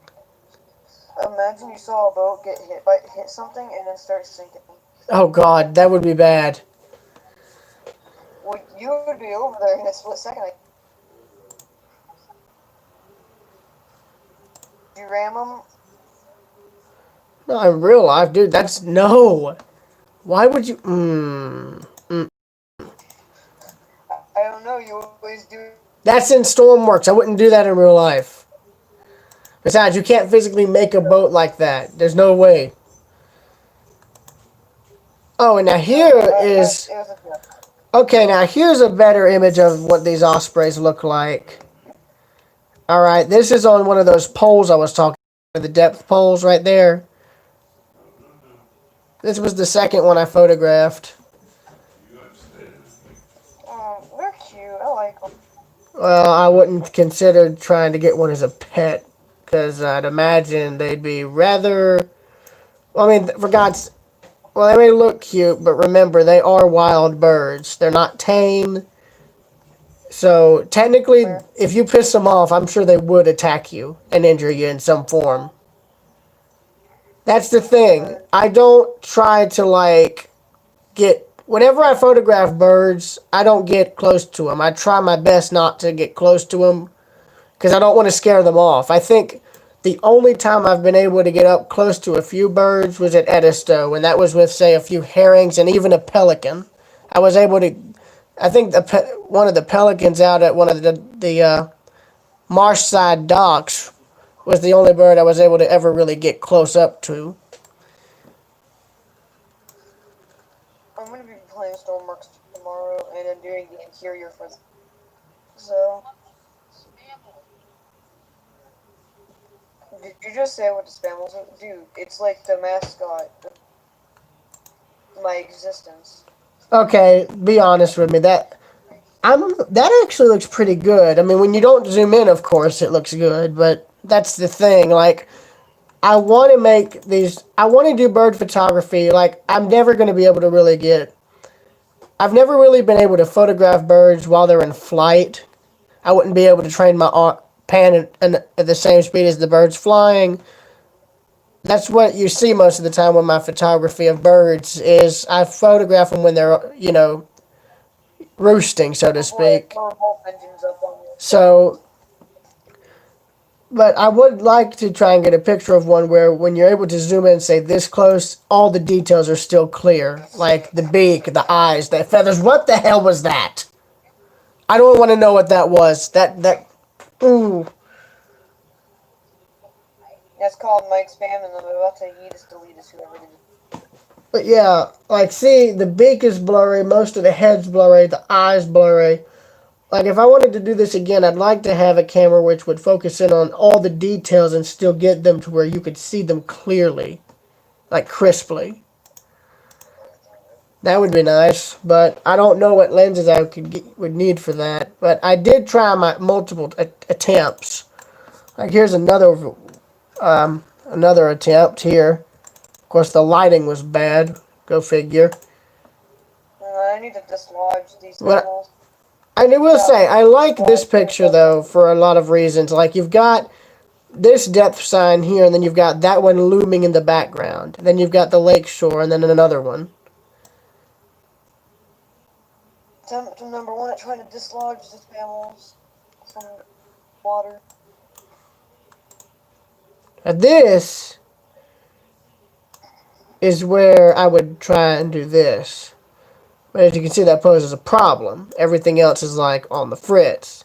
Imagine you saw a boat get hit something and then start sinking. Oh, God, that would be bad. Well, you would be over there in a split second. You ram them? No, in real life, dude, that's. No. Why would you. I don't know, you always do. That's in Stormworks. I wouldn't do that in real life. Besides, you can't physically make a boat like that. There's no way. Oh, and now here is... Okay, now here's a better image of what these ospreys look like. Alright, this is on one of those poles I was talking about, the depth poles right there. This was the second one I photographed. Oh, they're cute. I like them. Well, I wouldn't consider trying to get one as a pet, because I'd imagine they'd be rather... Well, I mean, for God's... Well, they may look cute, but remember, they are wild birds. They're not tame. So, technically, if you piss them off, I'm sure they would attack you and injure you in some form. That's the thing. I don't try to, like, get... Whenever I photograph birds, I don't get close to them. I try my best not to get close to them because I don't want to scare them off. I think the only time I've been able to get up close to a few birds was at Edisto, and that was with, say, a few herrings and even a pelican. I was able to... I think one of the pelicans out at one of the Marshside docks was the only bird I was able to ever really get close up to. I'm going to be playing Stormworks tomorrow and then doing the interior for them. So... Did you just say what the spam was? Dude, it's like the mascot of my existence. Okay, be honest with me. That actually looks pretty good. I mean, when you don't zoom in, of course, it looks good. But that's the thing. Like, I want to make these. I want to do bird photography. Like, I'm never going to be able to really get. I've never really been able to photograph birds while they're in flight. I wouldn't be able to train my pan at the same speed as the birds flying. That's what you see most of the time with my photography of birds is I photograph them when they're, roosting, so to speak. Engines up on you. So, but I would like to try and get a picture of one where when you're able to zoom in and say this close, all the details are still clear. Like the beak, the eyes, the feathers. What the hell was that? I don't want to know what that was. Ooh. That's called Mike Spam, and I'm about to eat us, delete us, whoever did it. But yeah, like, see, the beak is blurry, most of the head's blurry, the eye's blurry. Like, if I wanted to do this again, I'd like to have a camera which would focus in on all the details and still get them to where you could see them clearly, like, crisply. That would be nice, but I don't know what lenses I would need for that. But I did try my multiple attempts. Like, here's another attempt here. Of course, the lighting was bad. Go figure. I need to dislodge these What- animals. I will say, I like this picture, though, for a lot of reasons. Like, you've got this depth sign here, and then you've got that one looming in the background. Then you've got the lake shore, and then another one. Attempt number 1 at trying to dislodge these animals from water. Now, this is where I would try and do this. But as you can see, that poses a problem. Everything else is, like, on the fritz.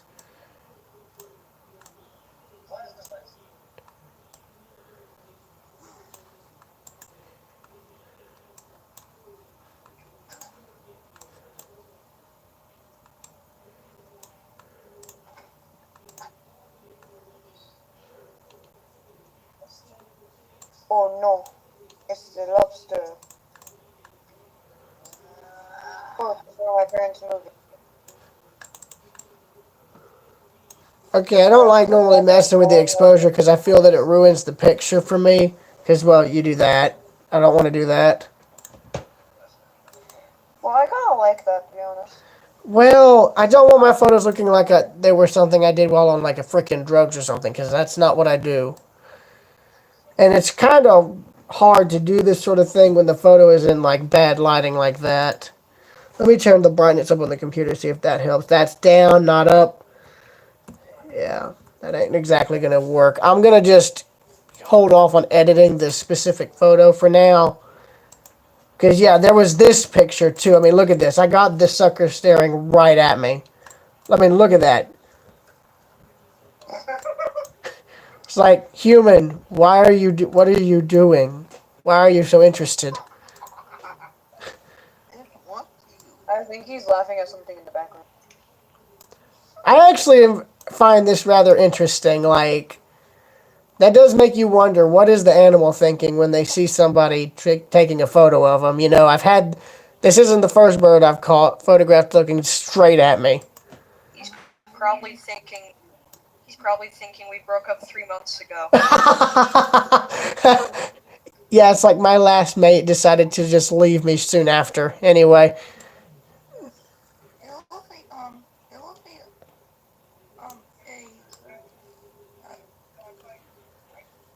Oh no, it's the lobster. Oh, my parents movie. Okay, I don't like normally messing with the exposure because I feel that it ruins the picture for me. Because, well, you do that. I don't want to do that. Well, I kind of like that, to be honest. Well, I don't want my photos looking like they were something I did while on like a freaking drugs or something, because that's not what I do. And it's kind of hard to do this sort of thing when the photo is in like bad lighting like that. Let me turn the brightness up on the computer, see if that helps. That's down, not up. Yeah, that ain't exactly going to work. I'm going to just hold off on editing this specific photo for now. Because, yeah, there was this picture, too. I mean, look at this. I got this sucker staring right at me. I mean, look at that. It's like, human, what are you doing? Why are you so interested? I think he's laughing at something in the background. I actually find this rather interesting. Like, that does make you wonder, what is the animal thinking when they see somebody taking a photo of them? You know, this isn't the first bird I've caught photographed looking straight at me. He's probably thinking we broke up 3 months ago. Yeah, it's like my last mate decided to just leave me soon after. Anyway.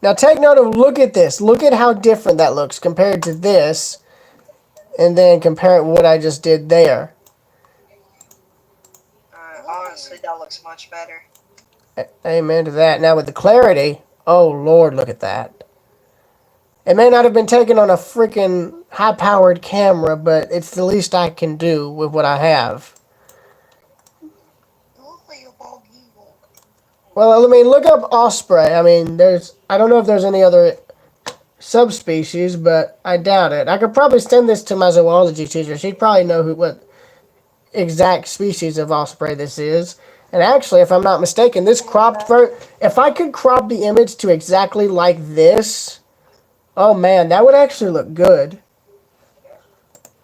Now take note of, look at this. Look at how different that looks compared to this. And then compare it with what I just did there. Honestly, that looks much better. Amen to that. Now with the clarity, oh Lord, look at that. It may not have been taken on a freaking high-powered camera, but it's the least I can do with what I have. Well, I mean, look up osprey. I mean, I don't know if there's any other subspecies, but I doubt it. I could probably send this to my zoology teacher. She'd probably know what exact species of osprey this is. And actually, if I'm not mistaken, this cropped if I could crop the image to exactly like this, oh man, that would actually look good.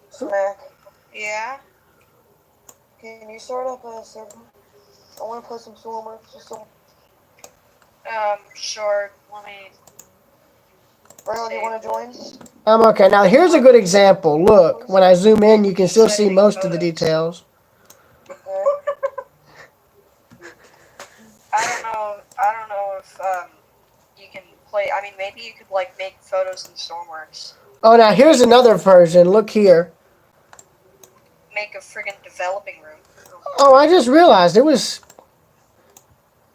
Smack. Yeah. Can you start up a server? I want to play some Stormers. Sure. Let me. Braille, you want to join? Okay. Now here's a good example. Look, when I zoom in, you can still see most of the details. I don't know if you can play. I mean, maybe you could like make photos in Stormworks. Oh, now here's another version. Look here. Make a friggin' developing room. Oh, I just realized it was.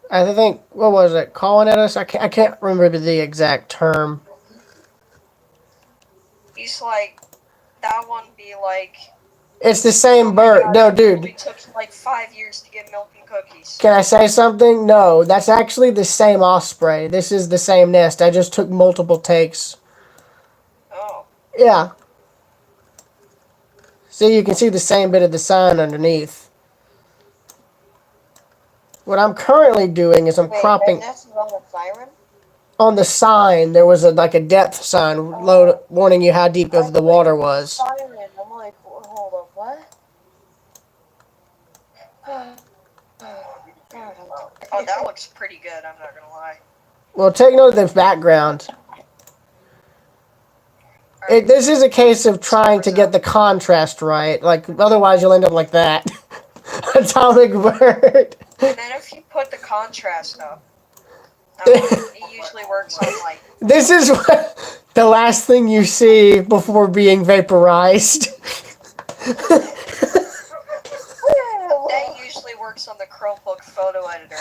I think what was it? Calling at us? I can't remember the exact term. He's like, that one be like. It's the same Oh my bird. God, No, it dude. only took like 5 years to get milk and cookies. Can I say something? No, that's actually the same osprey. This is the same nest. I just took multiple takes. Oh. Yeah. See, you can see the same bit of the sign underneath. What I'm currently doing is I'm cropping. That nest is on the siren? On the sign, there was like a depth sign warning you how deep of the water was. Siren. I'm like, hold up, what? Oh, that looks pretty good, I'm not gonna lie. Well, take note of the background. This is a case of trying to get the contrast right. Like, otherwise you'll end up like that. Atomic bird. And then if you put the contrast up, it usually works on like. This is what, the last thing you see before being vaporized. That usually works on the Chromebook photo editor.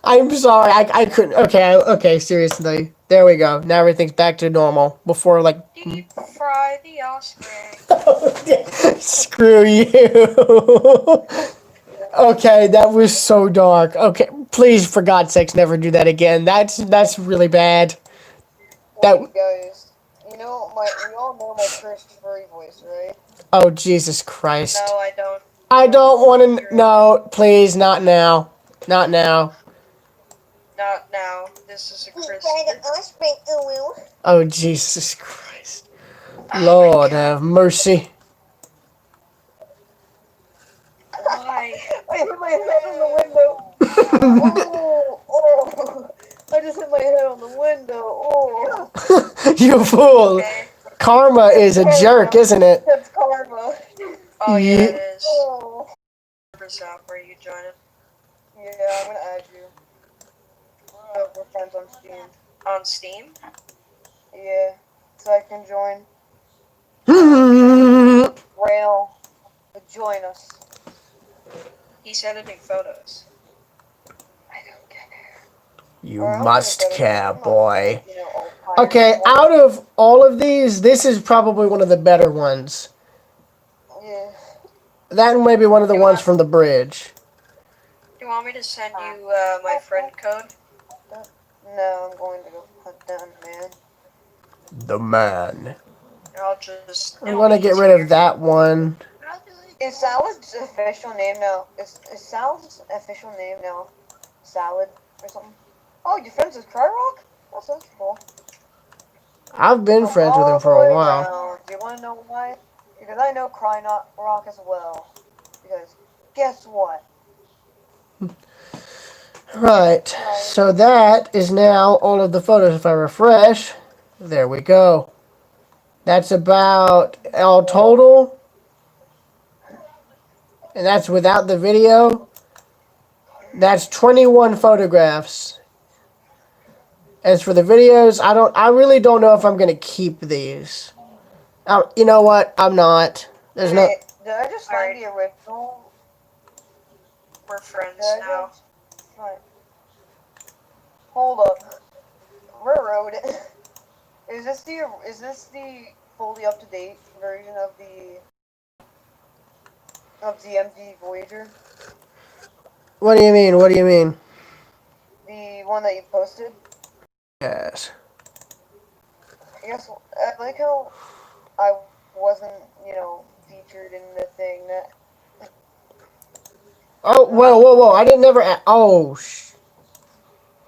I'm sorry, I couldn't. Okay, seriously. There we go. Now everything's back to normal. Before, like. Deep fry the osprey. Screw you. Okay, that was so dark. Okay, please, for God's sakes, never do that again. That's really bad. That. Wait, guys, we all know my cursed furry voice, right? Oh, Jesus Christ. No, I don't. I don't want to. No, please, not now. Not now. Not now. This is a Christmas. Oh, Jesus Christ. Lord have mercy. Why? I hit my head on the window. Oh, I just hit my head on the window. Oh. You fool. Okay. Karma is a jerk, isn't it? That's karma. Oh yeah, it is. Oh. Where you joining? Yeah, I'm gonna add you. We're friends on Steam. On Steam? Yeah, so I can join. Rail, join us. He's editing photos. I don't care. You Or I'm must gonna go to- care, I'm not, boy. all Okay, out of all of these, this is probably one of the better ones. Yeah. That may be one of the ones from the bridge. Do you want me to send you my friend code? No, I'm going to go hunt down, man. The man. I'll just. I'm gonna get rid of that one. Is Salad's official name now? Is Salad's official name now? Salad or something? Oh, your friends with Cryrock? That's cool. I've been friends with him for a while. Now, do you want to know why? Because I know Cryrock as well. Because guess what? Right, so that is now all of the photos. If I refresh, there we go. That's about all total. And that's without the video. That's 21 photographs. As for the videos, I really don't know if I'm going to keep these. You know what? I'm not. There's no... Did I just find the original? We're friends now. Right. Hold up. Railroad. Is this the fully up to date version of the MD Voyager? What do you mean? What do you mean? The one that you posted? Yes. I guess I like how I wasn't, featured in the thing that. Oh, whoa! I didn't never. Oh,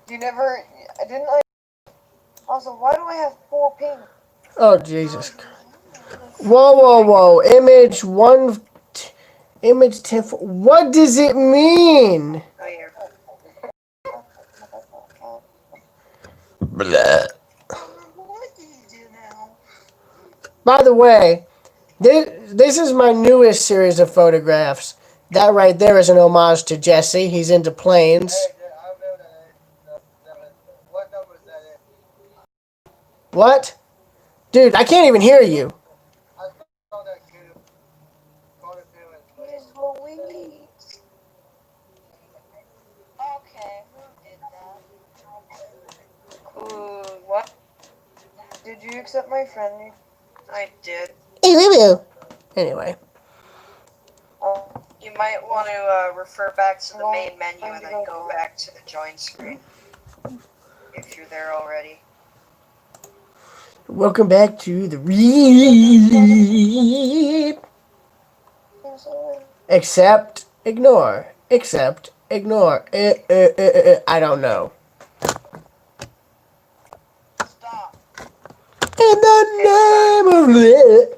You never. Didn't I? Also, why do I have 4 ping? oh Jesus! Whoa! Image one, image 10. What does it mean? Oh, yeah. Blah. What do you do now? By the way, this is my newest series of photographs. That right there is an homage to Jesse. He's into planes. What? Dude, I can't even hear you. Here's Louise. Okay, who did that? Ooh, what? Did you accept my friend? I did. Anyway. You might want to refer back to the Well, main menu I'm and then gonna go go. back to the join screen. If you're there already. Welcome back to the read. Accept, ignore. Accept, ignore. I don't know. Stop. In the name of it.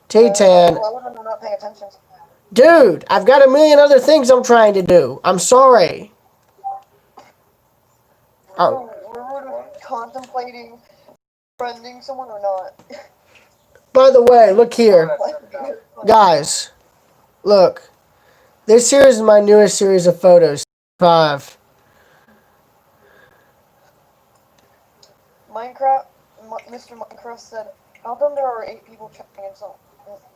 Titan. Well, I'm not paying attention. Dude, I've got a million other things I'm trying to do. I'm sorry. Oh, We're contemplating friending someone or not. by the way, look here. Guys, look. This series is my newest series of photos. 5. Mr. Minecraft said, how come there are 8 people chatting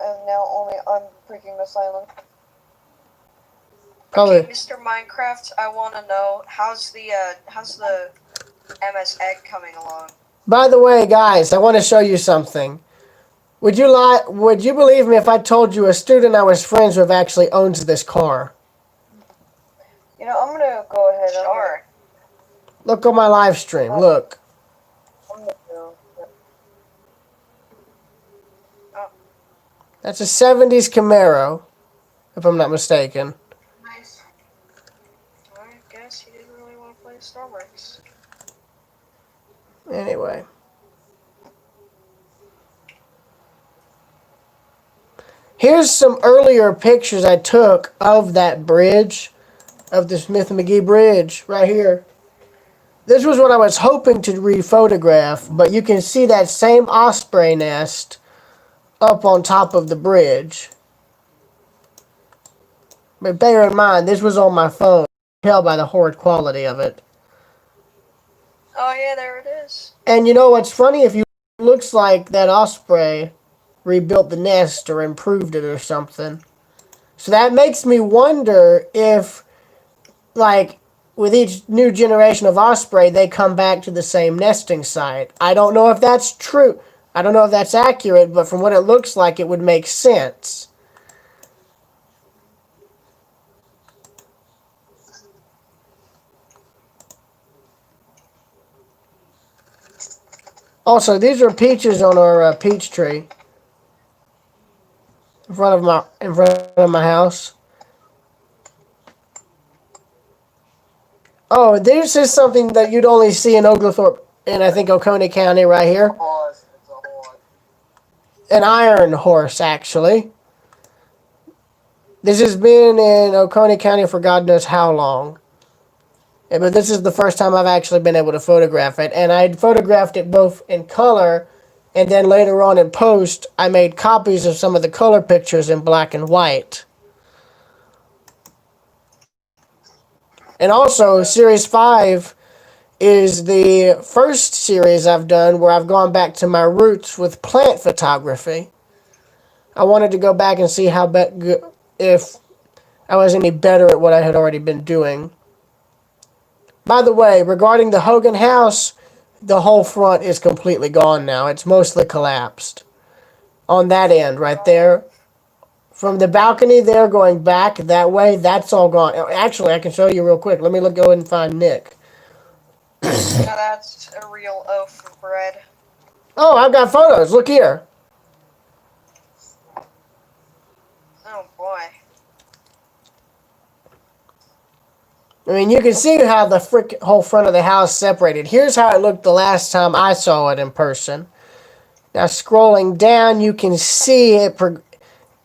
and now only I'm freaking silent? Probably. Okay, Mr. Minecraft, I want to know how's the MS Egg coming along? By the way, guys, I want to show you something. Would you believe me if I told you a student I was friends with actually owns this car? You know, I'm gonna go ahead. Sure. Look on my live stream. Look. I'm gonna go. That's a 70s Camaro, if I'm not mistaken. Nice. I guess he didn't really want to play Starbucks. Anyway. Here's some earlier pictures I took of that bridge, of the Smith-McGee Bridge, right here. This was what I was hoping to re-photograph, but you can see that same osprey nest up on top of the bridge. But bear in mind, this was on my phone. You can tell by the horrid quality of it. Oh yeah, there it is. And you know what's funny? If you looks like that osprey rebuilt the nest or improved it or something. So that makes me wonder if, like, with each new generation of osprey, they come back to the same nesting site. I don't know if that's true. I don't know if that's accurate, but from what it looks like, it would make sense. Also, these are peaches on our peach tree in front of my house. Oh, this is something that you'd only see in Oglethorpe and I think Oconee County right here. An iron horse, actually. This has been in Oconee County for God knows how long. But this is the first time I've actually been able to photograph it. And I photographed it both in color, and then later on in post, I made copies of some of the color pictures in black and white. And also, Series 5 is the first series I've done where I've gone back to my roots with plant photography. I wanted to go back and see if I was any better at what I had already been doing. By the way, regarding the Hogan house, the whole front is completely gone now. It's mostly collapsed. On that end, right there. From the balcony there going back that way, that's all gone. Actually, I can show you real quick. Let me go and find Nick. Now that's a real oaf of bread. Oh, I've got photos. Look here. I mean, you can see how the whole front of the house separated. Here's how it looked the last time I saw it in person. Now, scrolling down, you can see it,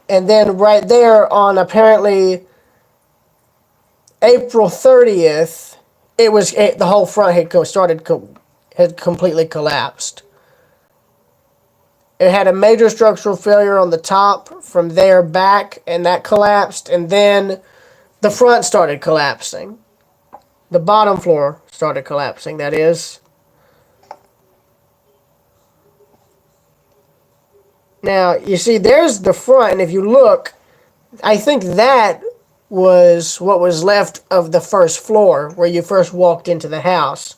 and then right there on apparently April 30th, the whole front had completely collapsed. It had a major structural failure on the top from there back, and that collapsed, and then the front started collapsing. The bottom floor started collapsing, that is. Now, you see, there's the front, and if you look, I think that was what was left of the first floor where you first walked into the house.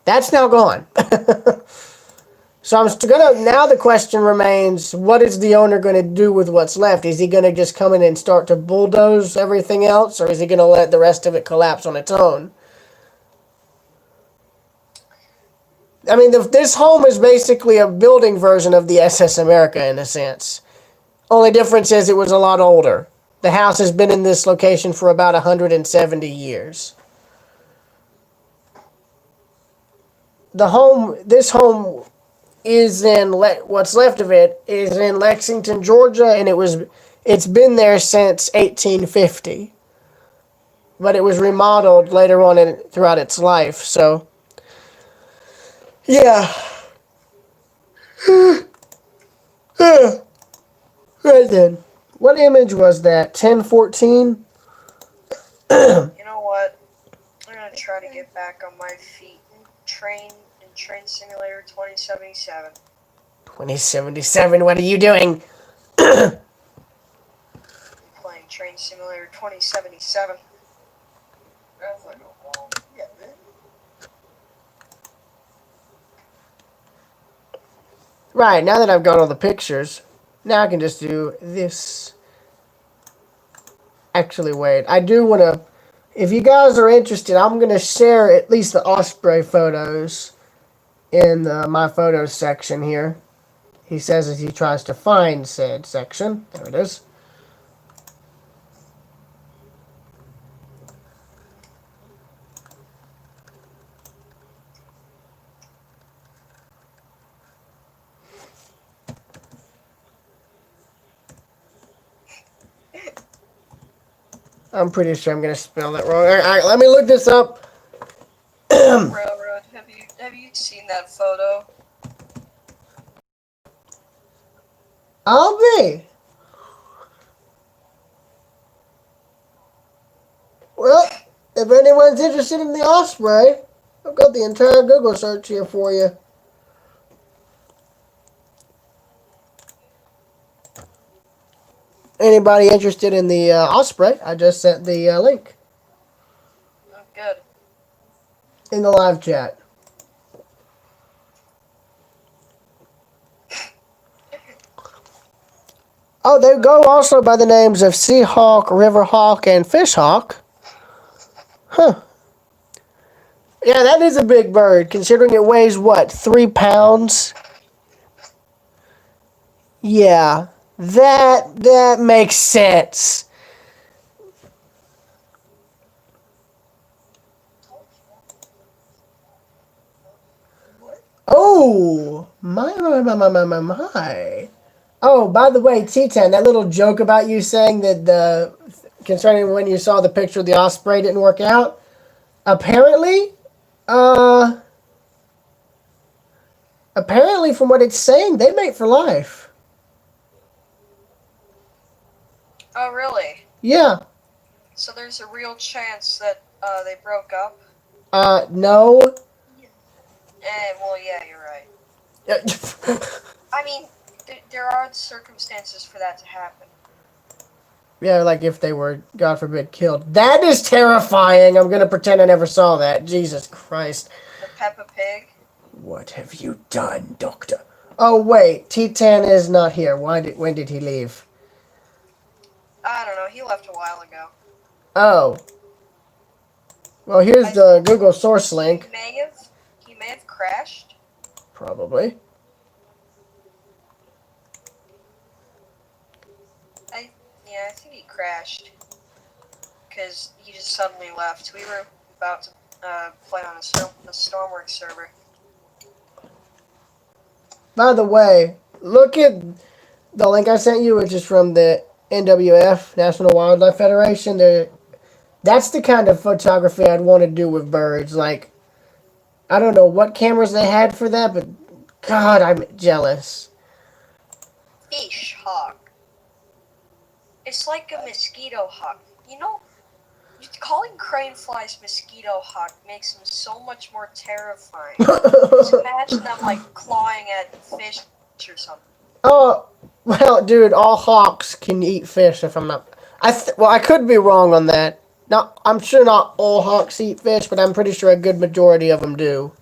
That's now gone. So now the question remains, what is the owner going to do with what's left? Is he going to just come in and start to bulldoze everything else, or is he going to let the rest of it collapse on its own? I mean, this home is basically a building version of the SS America in a sense. Only difference is it was a lot older. The house has been in this location for about 170 years. This home is what's left of it is in Lexington, Georgia, and it's been there since 1850. But it was remodeled later on throughout its life, so yeah. Right then. What image was that? 1014? You know what? I'm gonna try to get back on my feet and train in Train Simulator 2077. 2077, what are you doing? I'm playing Train Simulator 2077. That's like a long. Yeah, man. Right, now that I've got all the pictures, now I can just do this. Actually, wait, I do want to, if you guys are interested, I'm going to share at least the Osprey photos in my photos section here. He says as he tries to find said section. There it is. I'm pretty sure I'm going to spell that wrong. All right, let me look this up. Railroad, have you seen that photo? I'll be. Well, if anyone's interested in the Osprey, I've got the entire Google search here for you. Anybody interested in the Osprey, I just sent the link Oh, good. in the live chat. Oh, they go also by the names of Seahawk, Riverhawk, and Fishhawk. Huh. Yeah, that is a big bird, considering it weighs, what, 3 pounds? Yeah, that makes sense. Oh, my. Oh, by the way, T10, that little joke about you saying that concerning when you saw the picture of the Osprey didn't work out, apparently from what it's saying, they mate for life. Oh, really? Yeah. So there's a real chance that they broke up? No. Well, yeah, you're right. I mean, there are circumstances for that to happen. Yeah, like if they were, God forbid, killed. That is terrifying. I'm going to pretend I never saw that. Jesus Christ. The Peppa Pig? What have you done, Doctor? Oh, wait. T10 is not here. When did he leave? I don't know. He left a while ago. Oh. Well, here's the Google source link. He may have crashed. Probably. I think he crashed. Because he just suddenly left. about to play on a Stormworks server. By the way, look at the link I sent you, which is from the NWF, National Wildlife Federation. That's the kind of photography I'd want to do with birds. Like, I don't know what cameras they had for that, but God, I'm jealous. Fish hawk. It's like a mosquito hawk. You know, calling crane flies mosquito hawk makes them so much more terrifying. Just imagine them like clawing at fish or something. Oh, well, dude, all hawks can eat fish. If I'm not, well, I could be wrong on that. Now, I'm sure not all hawks eat fish, but I'm pretty sure a good majority of them do.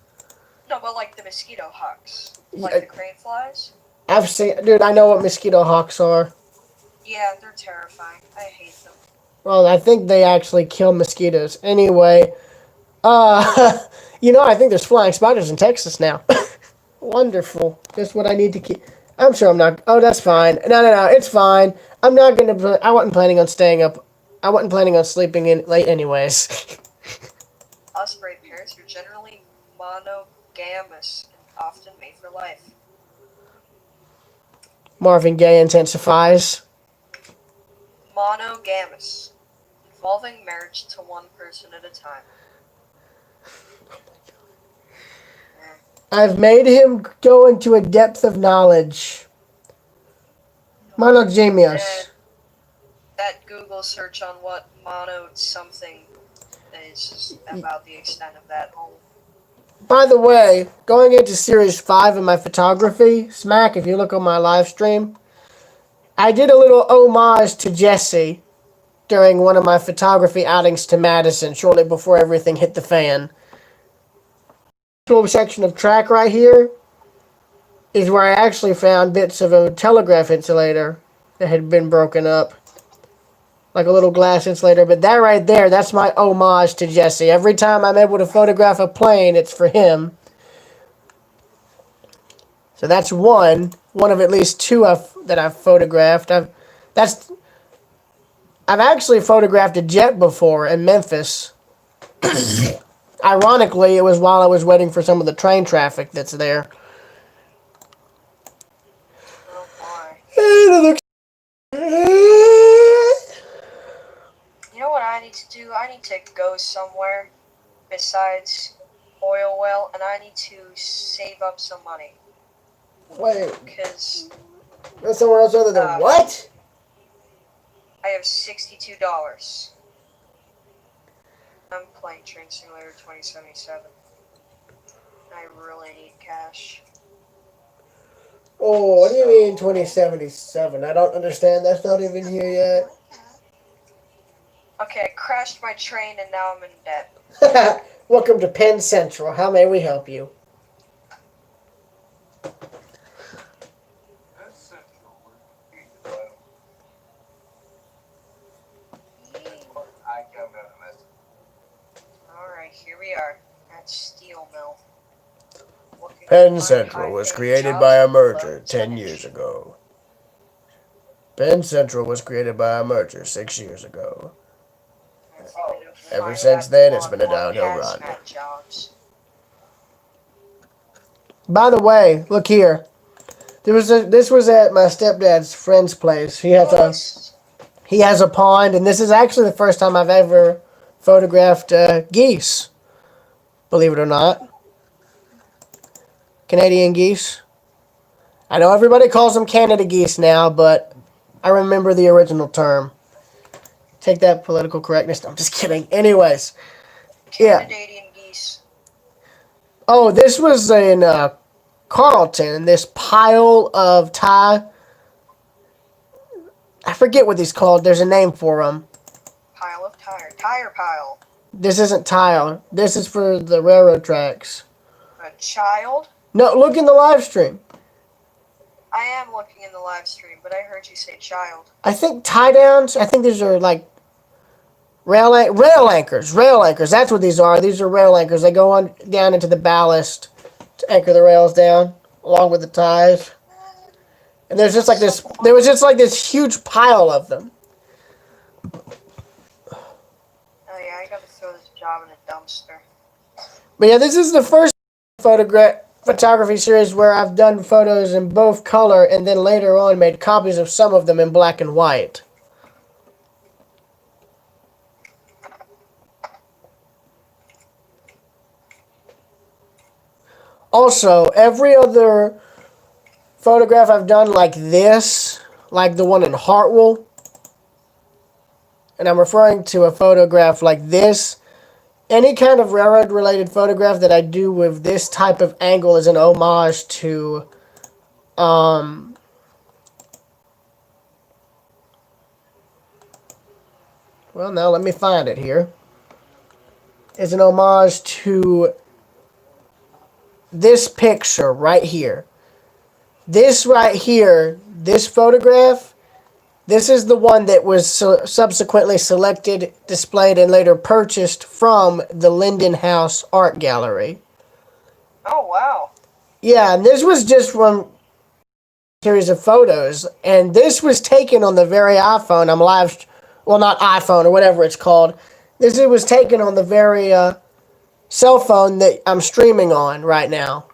No, but like the mosquito hawks, like the crane flies. I've seen, dude. I know what mosquito hawks are. Yeah, they're terrifying. I hate them. Well, I think they actually kill mosquitoes. Anyway, I think there's flying spiders in Texas now. Wonderful. Just what I need to keep. I'm sure I'm not. Oh, that's fine. No. It's fine. I'm not gonna. I wasn't planning on staying up. I wasn't planning on sleeping in late, anyways. Osprey pairs are generally monogamous and often mate for life. Marvin Gaye intensifies. Monogamous, involving marriage to one person at a time. I've made him go into a depth of knowledge. Monogamious. That Google search on what mono something is about the extent of that whole. By the way, going into Series 5 of my photography, Smack, if you look on my live stream, I did a little homage to Jesse during one of my photography outings to Madison shortly before everything hit the fan. This little section of track right here is where I actually found bits of a telegraph insulator that had been broken up. Like a little glass insulator, but that right there, that's my homage to Jesse. Every time I'm able to photograph a plane, it's for him. So that's one of at least two that I've photographed. I've actually photographed a jet before in Memphis. Ironically, it was while I was waiting for some of the train traffic that's there. Oh my. And it looks. You know what I need to do? I need to go somewhere besides oil well, and I need to save up some money. Wait, Because there's somewhere else other than what? I have $62. I'm playing Train Simulator 2077. I really need cash. Oh, what do you mean 2077? I don't understand. That's not even here yet. Okay, I crashed my train and now I'm in debt. Welcome to Penn Central. How may we help you? Alright, here we are at Steel Mill. Penn Central was created by a merger 10 years ago. Penn Central was created by a merger 6 years ago. Ever since then, it's been a downhill run. By the way, look here. This was at my stepdad's friend's place. He has a pond, and this is actually the first time I've ever photographed geese. Believe it or not. Canadian geese. I know everybody calls them Canada geese now, but I remember the original term. Take that political correctness. No, I'm just kidding. Anyways. Yeah. Canadian geese. Oh, this was in Carlton, this pile of tie. I forget what these called. There's a name for them. Pile of tire. Tire pile. This isn't tile. This is for the railroad tracks. A child? No, look in the live stream. I am looking in the live stream, but I heard you say child. I think tie downs. I think these are like rail anchors. Rail anchors. That's what these are. These are rail anchors. They go on down into the ballast to anchor the rails down, along with the ties. And there's just like this. There was just like this huge pile of them. Oh yeah, I gotta throw this job in a dumpster. But yeah, this is the first photography series where I've done photos in both color and then later on made copies of some of them in black and white. Also, every other photograph I've done like this, like the one in Hartwell, and I'm referring to a photograph like this, any kind of railroad related photograph that I do with this type of angle is an homage to well, now let me find it here. It's an homage to this picture right here. This right here, this photograph, this is the one that was subsequently selected, displayed, and later purchased from the Linden House Art Gallery. Oh, wow. Yeah, and this was just one series of photos, and this was taken on the very iPhone I'm live... Well, not iPhone or whatever it's called. This was taken on the very cell phone that I'm streaming on right now.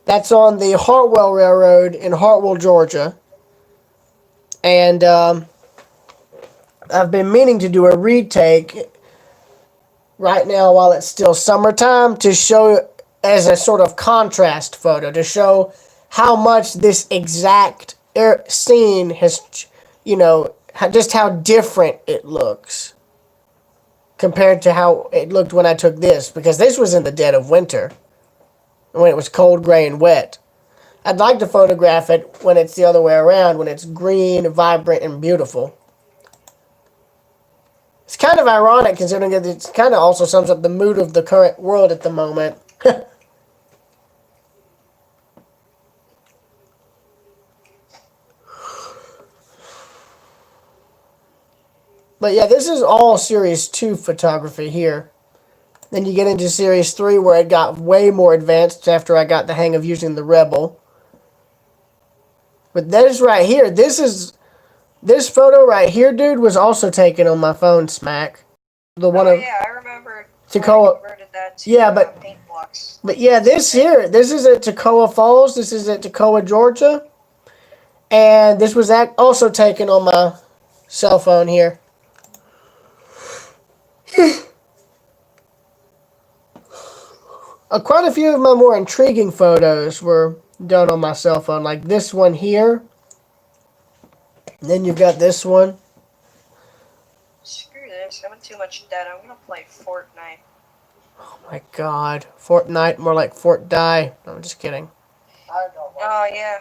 That's on the Hartwell Railroad in Hartwell, Georgia. And I've been meaning to do a retake right now while it's still summertime to show as a sort of contrast photo to show how much this exact scene has, you know, just how different it looks compared to how it looked when I took this, because this was in the dead of winter when it was cold, gray, and wet. I'd like to photograph it when it's the other way around, when it's green, vibrant, and beautiful. It's kind of ironic considering that it kind of also sums up the mood of the current world at the moment. But yeah, this is all Series 2 photography here. Then you get into Series 3 where it got way more advanced after I got the hang of using the Rebel. But this right here, this photo right here, dude, was also taken on my phone, Smack. The one of yeah, I remember Toccoa. converted that to Yeah, but paint blocks. But yeah, this here, this is at Toccoa Falls. This is at Toccoa, Georgia. And this was also taken on my cell phone here. Quite a few of my more intriguing photos were done on my cell phone, like this one here. And then you've got this one. Screw this, I'm in too much debt. I'm gonna play Fortnite. Oh my god. Fortnite, more like Fort Die. No, I'm just kidding. Oh, yeah.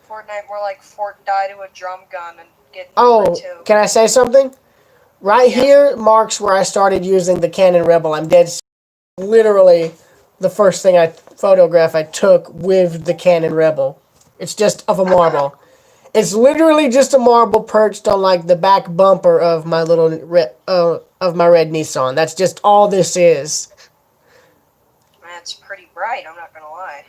Fortnite, more like Fort Die to a drum gun and get Oh, two. can I say something? Right here marks where I started using the Canon Rebel. I'm dead serious. Literally the first thing photograph I took with the Canon Rebel. It's just of a marble. It's literally just a marble perched on like the back bumper of my little of my red Nissan. That's just all this is. That's pretty bright, I'm not gonna lie.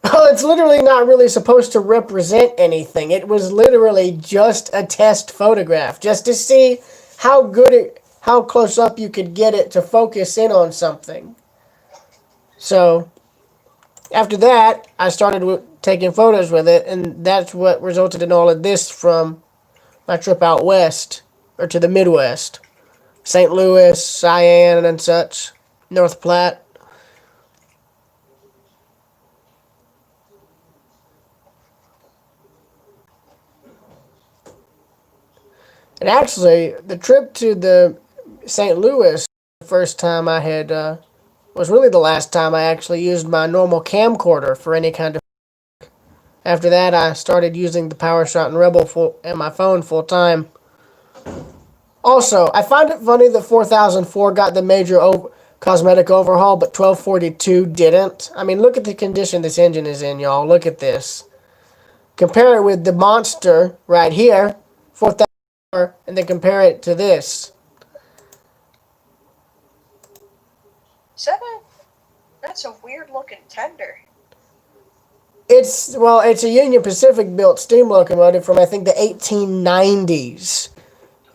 Oh, it's literally not really supposed to represent anything. It was literally just a test photograph, just to see how close up you could get it to focus in on something. So, after that, I started taking photos with it, and that's what resulted in all of this from my trip out west, or to the Midwest. St. Louis, Cheyenne, and such. North Platte. And actually, the trip to the St. Louis, the first time I had, was really the last time I actually used my normal camcorder for any kind of... After that, I started using the PowerShot and Rebel and my phone full time. Also, I find it funny that 4004 got the major cosmetic overhaul, but 1242 didn't. I mean, look at the condition this engine is in, y'all. Look at this. Compare it with the monster right here, 4004, and then compare it to this. That's a weird looking tender. It's a Union Pacific built steam locomotive from I think the 1890s.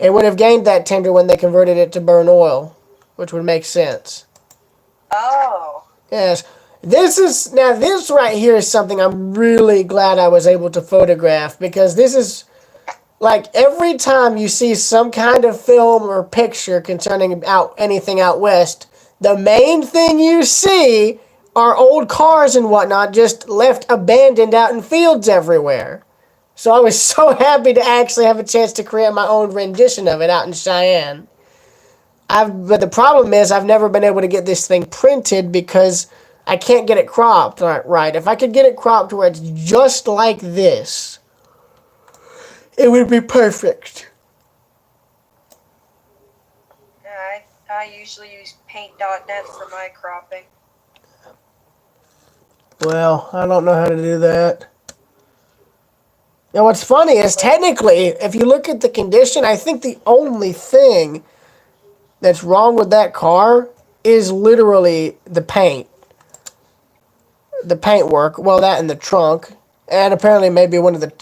It would have gained that tender when they converted it to burn oil, which would make sense. Oh. Yes. This right here is something I'm really glad I was able to photograph, because this is like every time you see some kind of film or picture concerning anything out west, the main thing you see are old cars and whatnot just left abandoned out in fields everywhere. So I was so happy to actually have a chance to create my own rendition of it out in Cheyenne. But the problem is I've never been able to get this thing printed because I can't get it cropped right. If I could get it cropped where it's just like this, it would be perfect. Yeah, I usually use paint.net for my cropping. Well, I don't know how to do that. Now, what's funny is technically, if you look at the condition, I think the only thing that's wrong with that car is literally the paint. The paintwork. Well, that and the trunk. And apparently maybe one of the...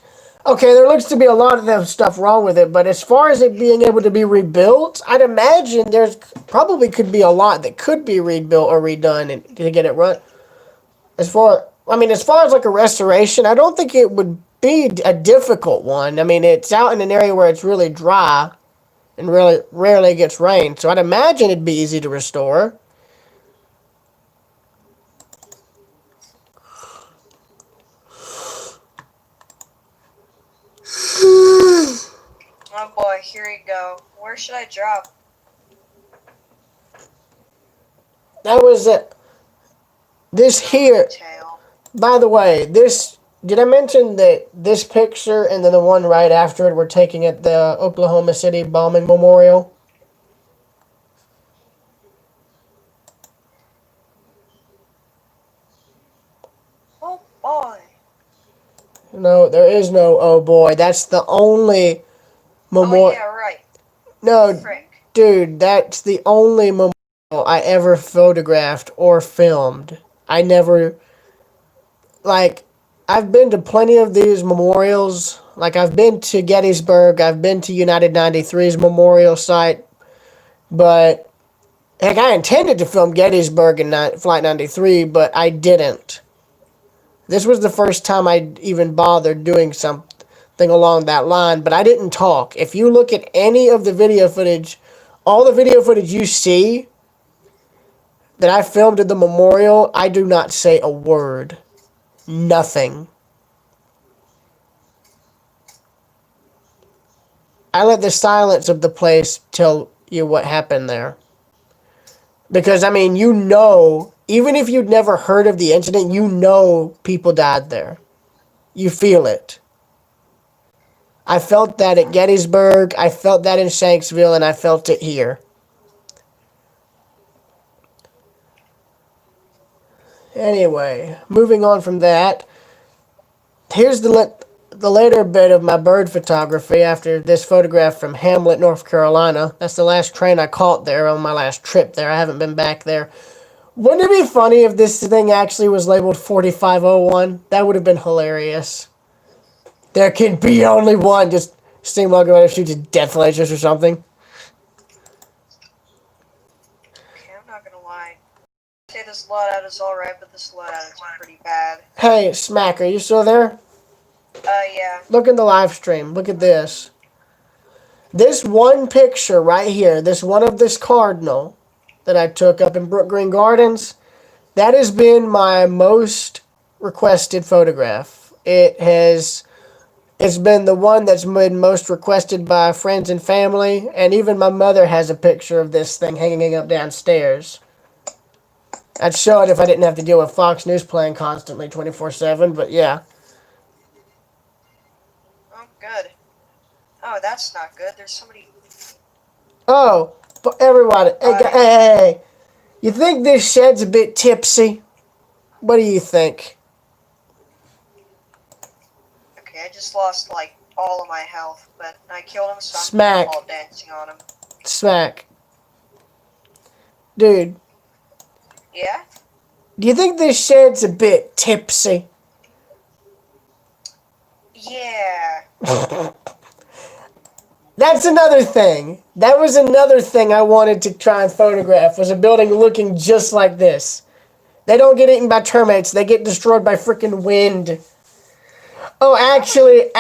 Okay, there looks to be a lot of that stuff wrong with it, but as far as it being able to be rebuilt, I'd imagine there's probably could be a lot that could be rebuilt or redone to get it run. As far as like a restoration, I don't think it would be a difficult one. I mean, it's out in an area where it's really dry and really rarely gets rain, so I'd imagine it'd be easy to restore. Oh boy, here you go. Where should I drop? That was it. This here, Tail. by the way, did I mention that this picture and then the one right after it were taken at the Oklahoma City bombing memorial? Oh boy. No, there is no oh boy. That's the only memorial. Oh yeah, right. No, Frick. dude, that's the only memorial I ever photographed or filmed. I never, like, I've been to plenty of these memorials. Like, I've been to Gettysburg, I've been to United 93's memorial site, but, heck, I intended to film Gettysburg and Flight 93, but I didn't. This was the first time I even bothered doing something along that line, but I didn't talk. If you look at any of the video footage, all the video footage you see that I filmed at the memorial, I do not say a word. Nothing. I let the silence of the place tell you what happened there. Because, I mean, you know, even if you'd never heard of the incident, you know people died there. You feel it. I felt that at Gettysburg, I felt that in Shanksville, and I felt it here. Anyway, moving on from that, here's the later bit of my bird photography after this photograph from Hamlet, North Carolina. That's the last train I caught there on my last trip there. I haven't been back there. Wouldn't it be funny if this thing actually was labeled 4501? That would have been hilarious. There can be only one. Just steam logo and shoots death lasers or something. Okay, I'm not gonna lie. I'd say this loadout is alright, but this loadout is pretty bad. Hey, Smack, are you still there? Yeah. Look in the live stream. Look at this. This one picture right here, this one of this cardinal that I took up in Brook Green Gardens, that has been my most requested photograph. It's been the one that's been most requested by friends and family, and even my mother has a picture of this thing hanging up downstairs. I'd show it if I didn't have to deal with Fox News playing constantly 24/7, but yeah. Oh, good. Oh, that's not good. There's somebody... Oh, but everybody, hey, you think this shed's a bit tipsy? What do you think? Okay, I just lost, like, all of my health, but I killed him, so I'm Smack. all dancing on him. Smack. Dude, Yeah? do you think this shed's a bit tipsy? Yeah. That's another thing. That was another thing I wanted to try and photograph, was a building looking just like this. They don't get eaten by termites. They get destroyed by freaking wind. Oh, actually,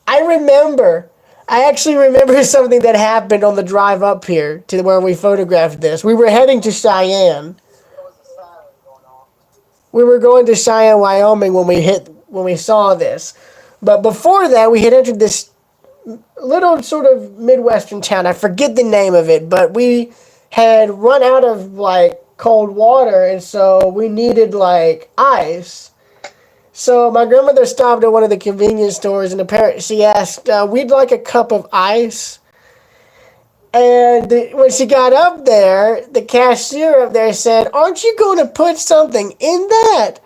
I remember. I actually remember something that happened on the drive up here to where we photographed this. We were heading to Cheyenne. We were going to Cheyenne, Wyoming when we saw this. But before that, we had entered this little sort of Midwestern town. I forget the name of it, but we had run out of like cold water, and so we needed like ice. So my grandmother stopped at one of the convenience stores, and apparently she asked, "We'd like a cup of ice." And when she got up there, the cashier up there said, "Aren't you going to put something in that?"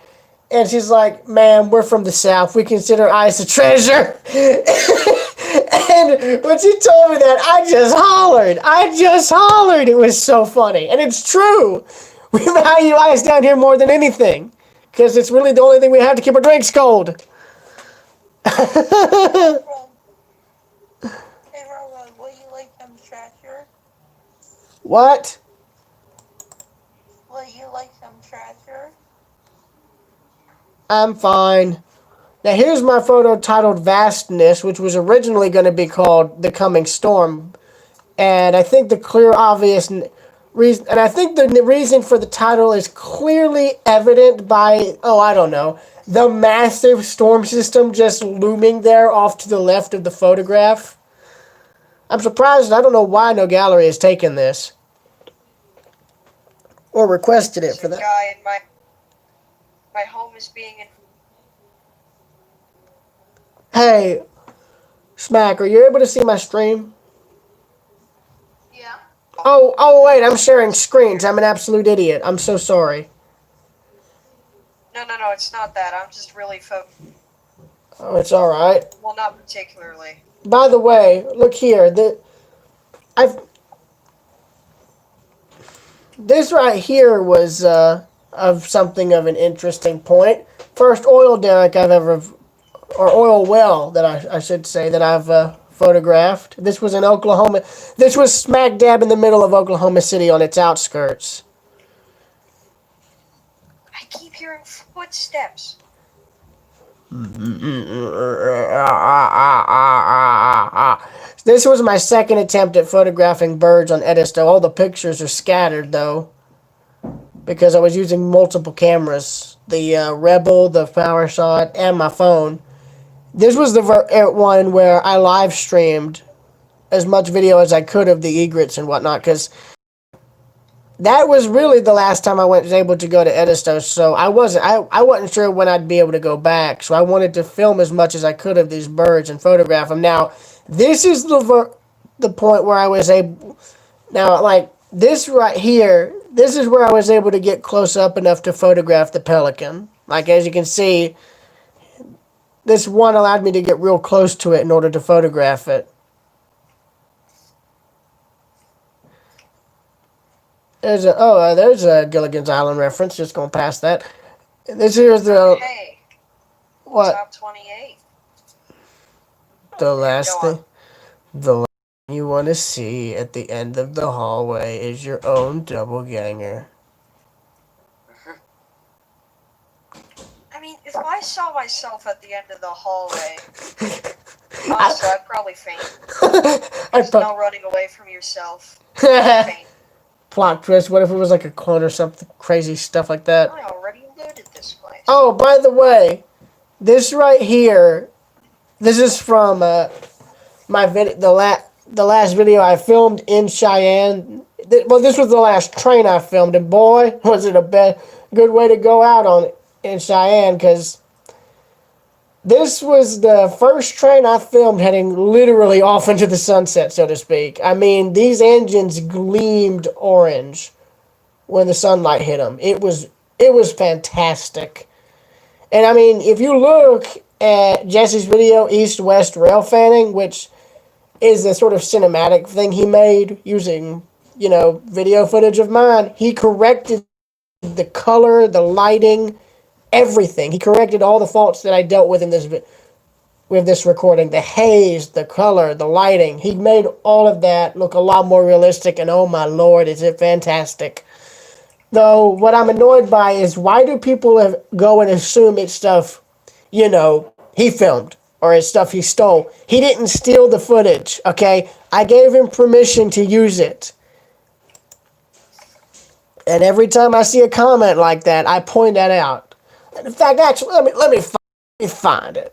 And she's like, "Ma'am, we're from the South. We consider ice a treasure." And when she told me that, I just hollered. I just hollered. It was so funny. And it's true. We value ice down here more than anything, because it's really the only thing we have to keep our drinks cold. Hey, Roland, will you like some treasure? What? Will you like some treasure? I'm fine. Now here's my photo titled Vastness, which was originally going to be called The Coming Storm. And I think the clear, obvious reason, and I think the reason for the title is clearly evident by, oh, I don't know, the massive storm system just looming there off to the left of the photograph. I'm surprised. I don't know why no gallery has taken this or requested it There's for a that. guy in my home is being in. Hey, Smack, are you able to see my stream? Yeah. Oh, wait, I'm sharing screens. I'm an absolute idiot. I'm so sorry. No, it's not that. I'm just really Oh, it's all right. well, not particularly. By the way, look here. This right here was of something of an interesting point. First oil derrick I've ever, or oil well that I should say, that I've photographed. This was in Oklahoma. This was smack dab in the middle of Oklahoma City on its outskirts. I keep hearing footsteps. This was my second attempt at photographing birds on Edisto. All the pictures are scattered though, because I was using multiple cameras. The Rebel, the PowerShot, and my phone. This was the one where I live streamed as much video as I could of the egrets and whatnot, because that was really the last time I was able to go to Edisto, so I wasn't sure when I'd be able to go back, so I wanted to film as much as I could of these birds and photograph them. Now, this is the point where I was able, now, like, this right here, this is where I was able to get close up enough to photograph the pelican. Like, as you can see, this one allowed me to get real close to it in order to photograph it. There's a Gilligan's Island reference. Just going past that. This here's the Hey, what? top 28. The last Go on. thing, the last thing you want to see at the end of the hallway is your own double ganger. I mean, if I saw myself at the end of the hallway, honestly, I'd probably faint. There's no running away from yourself. Faint. Plot twist. What if it was like a clone or something crazy stuff like that? I already looted this place. Oh, by the way, this right here, this is from my the last video I filmed in Cheyenne. Well, this was the last train I filmed, and boy, was it a good way to go out on in Cheyenne, because this was the first train I filmed heading literally off into the sunset, so to speak. I mean, these engines gleamed orange when the sunlight hit them. It was fantastic. And I mean, if you look at Jesse's video, East-West Rail Fanning, which is the sort of cinematic thing he made using, video footage of mine, he corrected the color, the lighting, everything. He corrected all the faults that I dealt with in this video. with this recording. The haze, the color, the lighting. He made all of that look a lot more realistic, and oh my lord, is it fantastic. Though, what I'm annoyed by is why do people go and assume it's stuff, he filmed, or it's stuff he stole. He didn't steal the footage, okay? I gave him permission to use it. And every time I see a comment like that, I point that out. And in fact, actually, let me find it.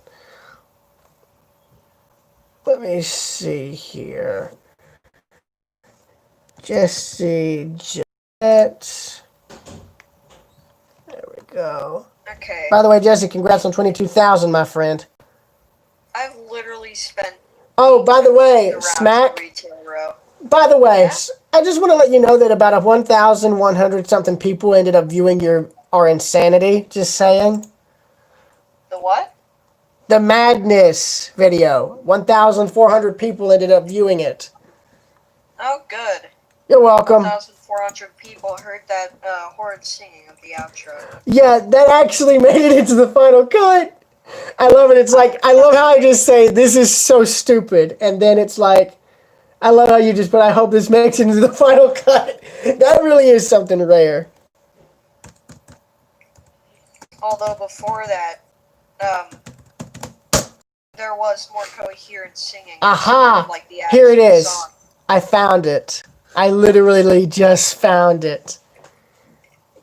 Let me see here. Jesse Jett. There we go. Okay. By the way, Jesse, congrats on 22,000, my friend. I've literally spent. Oh, by the way, around Smack. Retail Row. By the way, Yeah? I just want to let you know that about 1,100 something people ended up viewing our insanity. Just saying. The what? The Madness video. 1,400 people ended up viewing it. Oh, good. You're welcome. 1,400 people heard that horrid singing of the outro. Yeah, that actually made it into the final cut. I love it. It's like, I love how I just say, this is so stupid. And then it's like, I love how you just put, I hope this makes it into the final cut. That really is something rare. Although before that, there was more coherent singing. Aha! Like the Here it actual is. song. I found it. I literally just found it.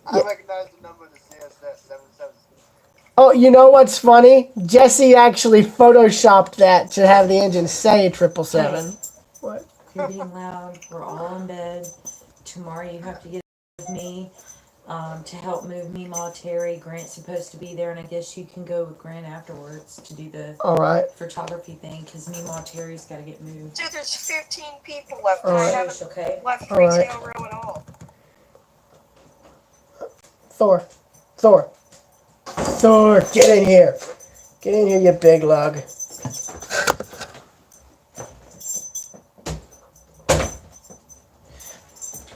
I recognize the number of the CSS 77. Oh, you know what's funny? Jesse actually photoshopped that to have the engine say 777. What? You're being loud. We're all in bed. Tomorrow you have to get with me to help move me, Ma, Terry. Grant's supposed to be there, and I guess you can go with Grant afterwards to do the All right. photography thing because me, Ma, Terry's got to get moved. Dude, there's 15 people left. All I right. haven't Okay. left All Retail Row at all. Thor, get in here. Get in here, you big lug.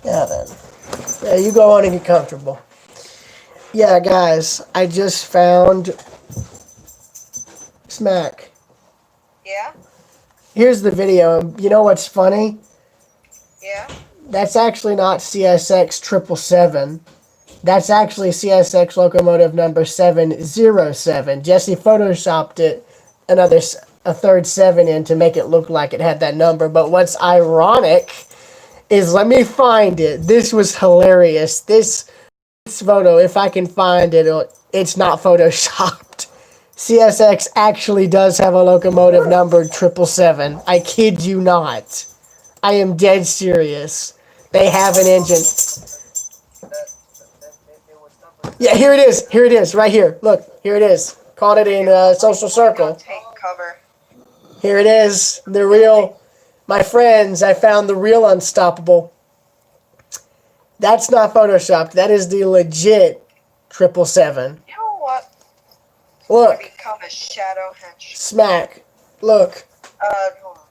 Yeah, then. Yeah, you go on and get comfortable. Yeah, guys, I just found Smack. Yeah? Here's the video. You know what's funny? Yeah? That's actually not CSX 777. That's actually CSX locomotive number 707. Jesse photoshopped it a third 7 in to make it look like it had that number. But what's ironic is, let me find it. This was hilarious. This photo, if I can find it, it's not photoshopped. CSX actually does have a locomotive numbered 777. I kid you not. I am dead serious. They have an engine. Yeah, here it is. Here it is. Right here. Look, here it is. Caught it in Social Circle. Take cover. Here it is. The real, my friends, I found the real Unstoppable. That's not photoshopped. That is the legit 777. You know what? Look, Become a shadow hench. Smack. Look. Hold on.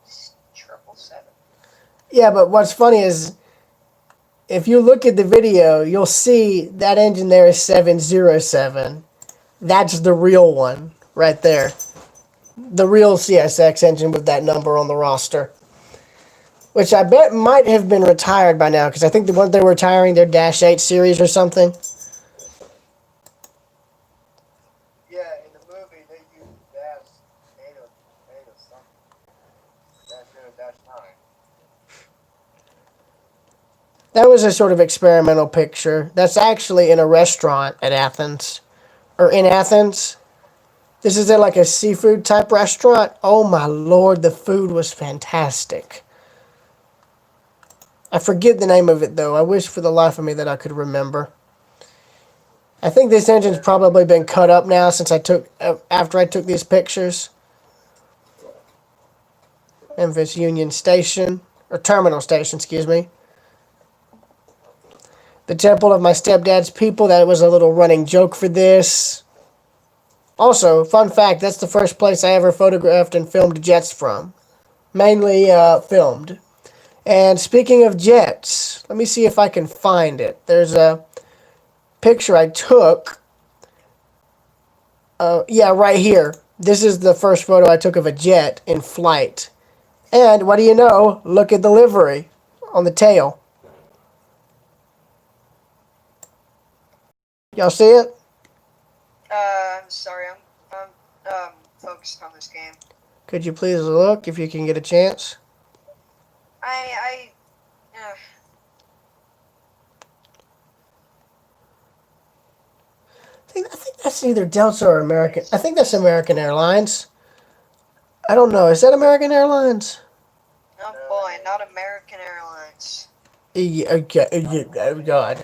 777. Yeah, but what's funny is, if you look at the video, you'll see that engine there is 707. That's the real one right there. The real CSX engine with that number on the roster. Which I bet might have been retired by now, because I think the one they were retiring their Dash 8 series or something. Yeah, in the movie they use dash 8 or something. Dash 8 or dash 9. That was a sort of experimental picture. That's actually in a restaurant at Athens. Or in Athens. This is like a seafood type restaurant. Oh my lord, the food was fantastic. I forget the name of it though. I wish for the life of me that I could remember. I think this engine's probably been cut up now since after I took these pictures. Memphis Union Station, or Terminal Station, excuse me. The Temple of My Stepdad's People, that was a little running joke for this. Also, fun fact, that's the first place I ever photographed and filmed jets from. Mainly filmed. And speaking of jets, let me see if I can find it. There's a picture I took Yeah, right here. This is the first photo I took of a jet in flight. And what do you know? Look at the livery on the tail. Y'all see it? I'm sorry, I'm focused on this game. Could you please look if you can get a chance? I I think that's either Delta or American. I think that's American Airlines. I don't know. Is that American Airlines? oh boy, not American Airlines. Oh, God.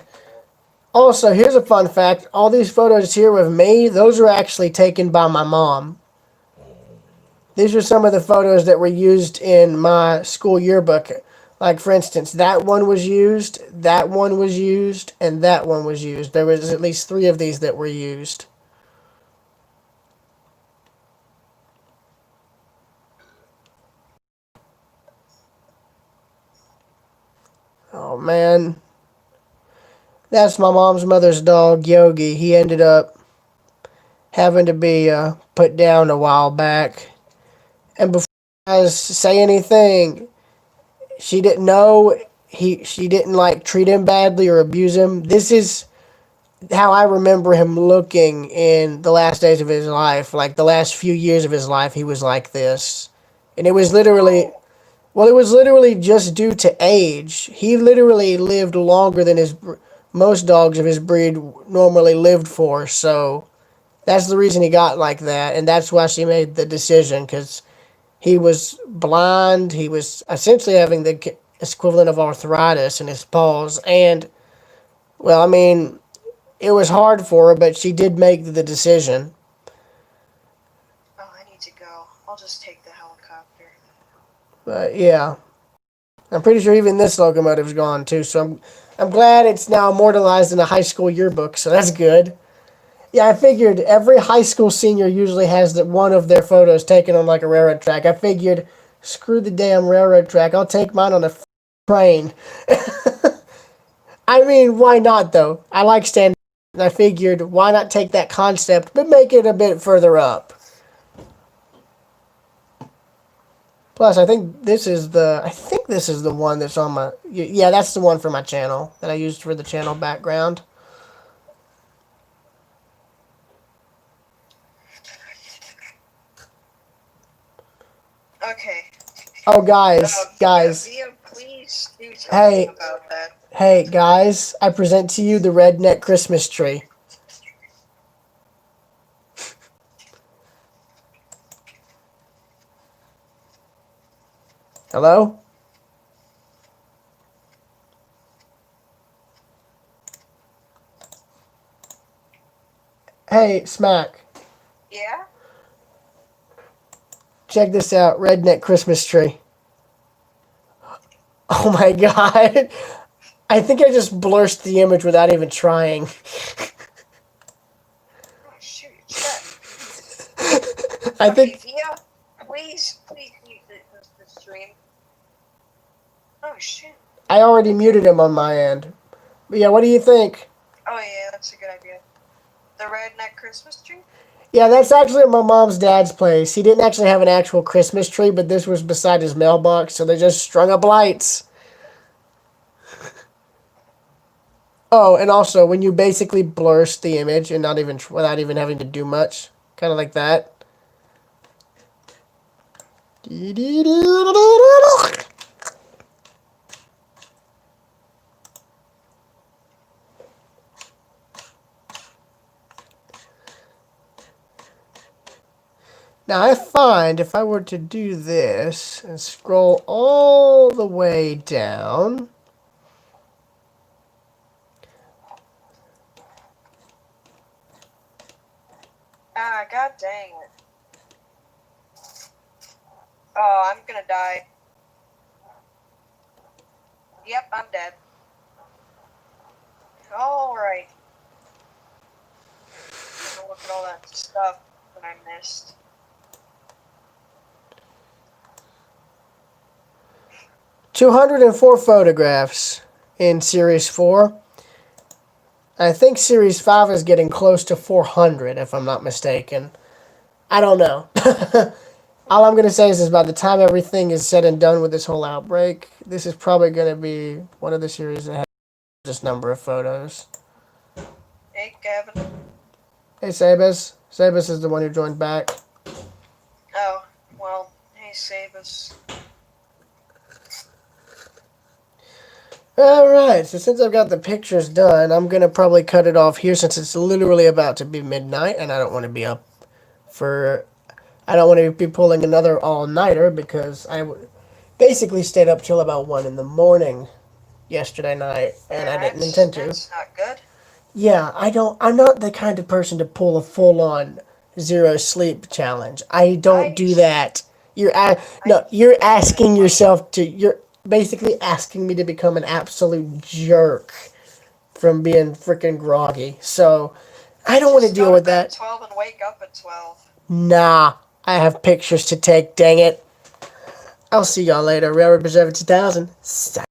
Also, here's a fun fact. All these photos here with me, those were actually taken by my mom. These are some of the photos that were used in my school yearbook. Like, for instance, that one was used, that one was used, and that one was used. There was at least 3 of these that were used. Oh, man. That's my mom's mother's dog, Yogi. He ended up having to be put down a while back. And before I say anything, she didn't know she didn't like treat him badly or abuse him. This is how I remember him looking in the last days of his life. Like the last few years of his life, he was like this. And it was literally, well, it was literally just due to age. He literally lived longer than most dogs of his breed normally lived for. So that's the reason he got like that. And that's why she made the decision, because he was blind. He was essentially having the equivalent of arthritis in his paws. And, well, I mean, it was hard for her, but she did make the decision. Oh, I need to go. I'll just take the helicopter. But yeah, I'm pretty sure even this locomotive's gone too. So I'm glad it's now immortalized in a high school yearbook. So that's good. Yeah, I figured every high school senior usually has one of their photos taken on like a railroad track. I figured, screw the damn railroad track. I'll take mine on a train. I mean, why not though? I like standing. And I figured, why not take that concept, but make it a bit further up. Plus, I think this is the one that's on my, yeah, that's the one for my channel that I used for the channel background. Okay. Oh, guys, Via, please do Hey. something about that. hey, guys, I present to you the redneck Christmas tree. Hello? Hey, Smack, Yeah? check this out, redneck Christmas tree. Oh my god. I think I just blurred the image without even trying. Oh, shoot, check. I Okay, think Via, please mute the stream. Oh, shit. I already muted him on my end. But yeah, what do you think? Oh, yeah, that's a good idea. The redneck Christmas tree? Yeah, that's actually at my mom's dad's place. He didn't actually have an actual Christmas tree, but this was beside his mailbox, so they just strung up lights. Oh, and also when you basically blur the image and not even without even having to do much, kind of like that. Now I find if I were to do this and scroll all the way down, Ah, god dang it. Oh, I'm gonna die. Yep, I'm dead. Alright. Look at all that stuff that I missed. 204 photographs in Series 4. I think Series 5 is getting close to 400, if I'm not mistaken. I don't know. All I'm going to say is by the time everything is said and done with this whole outbreak, this is probably going to be one of the series that has the largest number of photos. Hey, Gavin. Hey, Sabas. Sabas is the one who joined back. Oh, well, hey, Sabus. Alright, so since I've got the pictures done, I'm going to probably cut it off here since it's literally about to be midnight and I don't want to be up for... I don't want to be pulling another all-nighter because I basically stayed up till about 1 in the morning yesterday night and I didn't intend to. That's not good. Yeah, I'm not the kind of person to pull a full-on zero sleep challenge. I don't do that. You're asking yourself to... You're basically asking me to become an absolute jerk from being freaking groggy. So, I don't want to Just deal go with bed that. at 12 and wake up at 12. Nah, I have pictures to take, dang it. I'll see y'all later. Railroad Preserver 2000. Sight.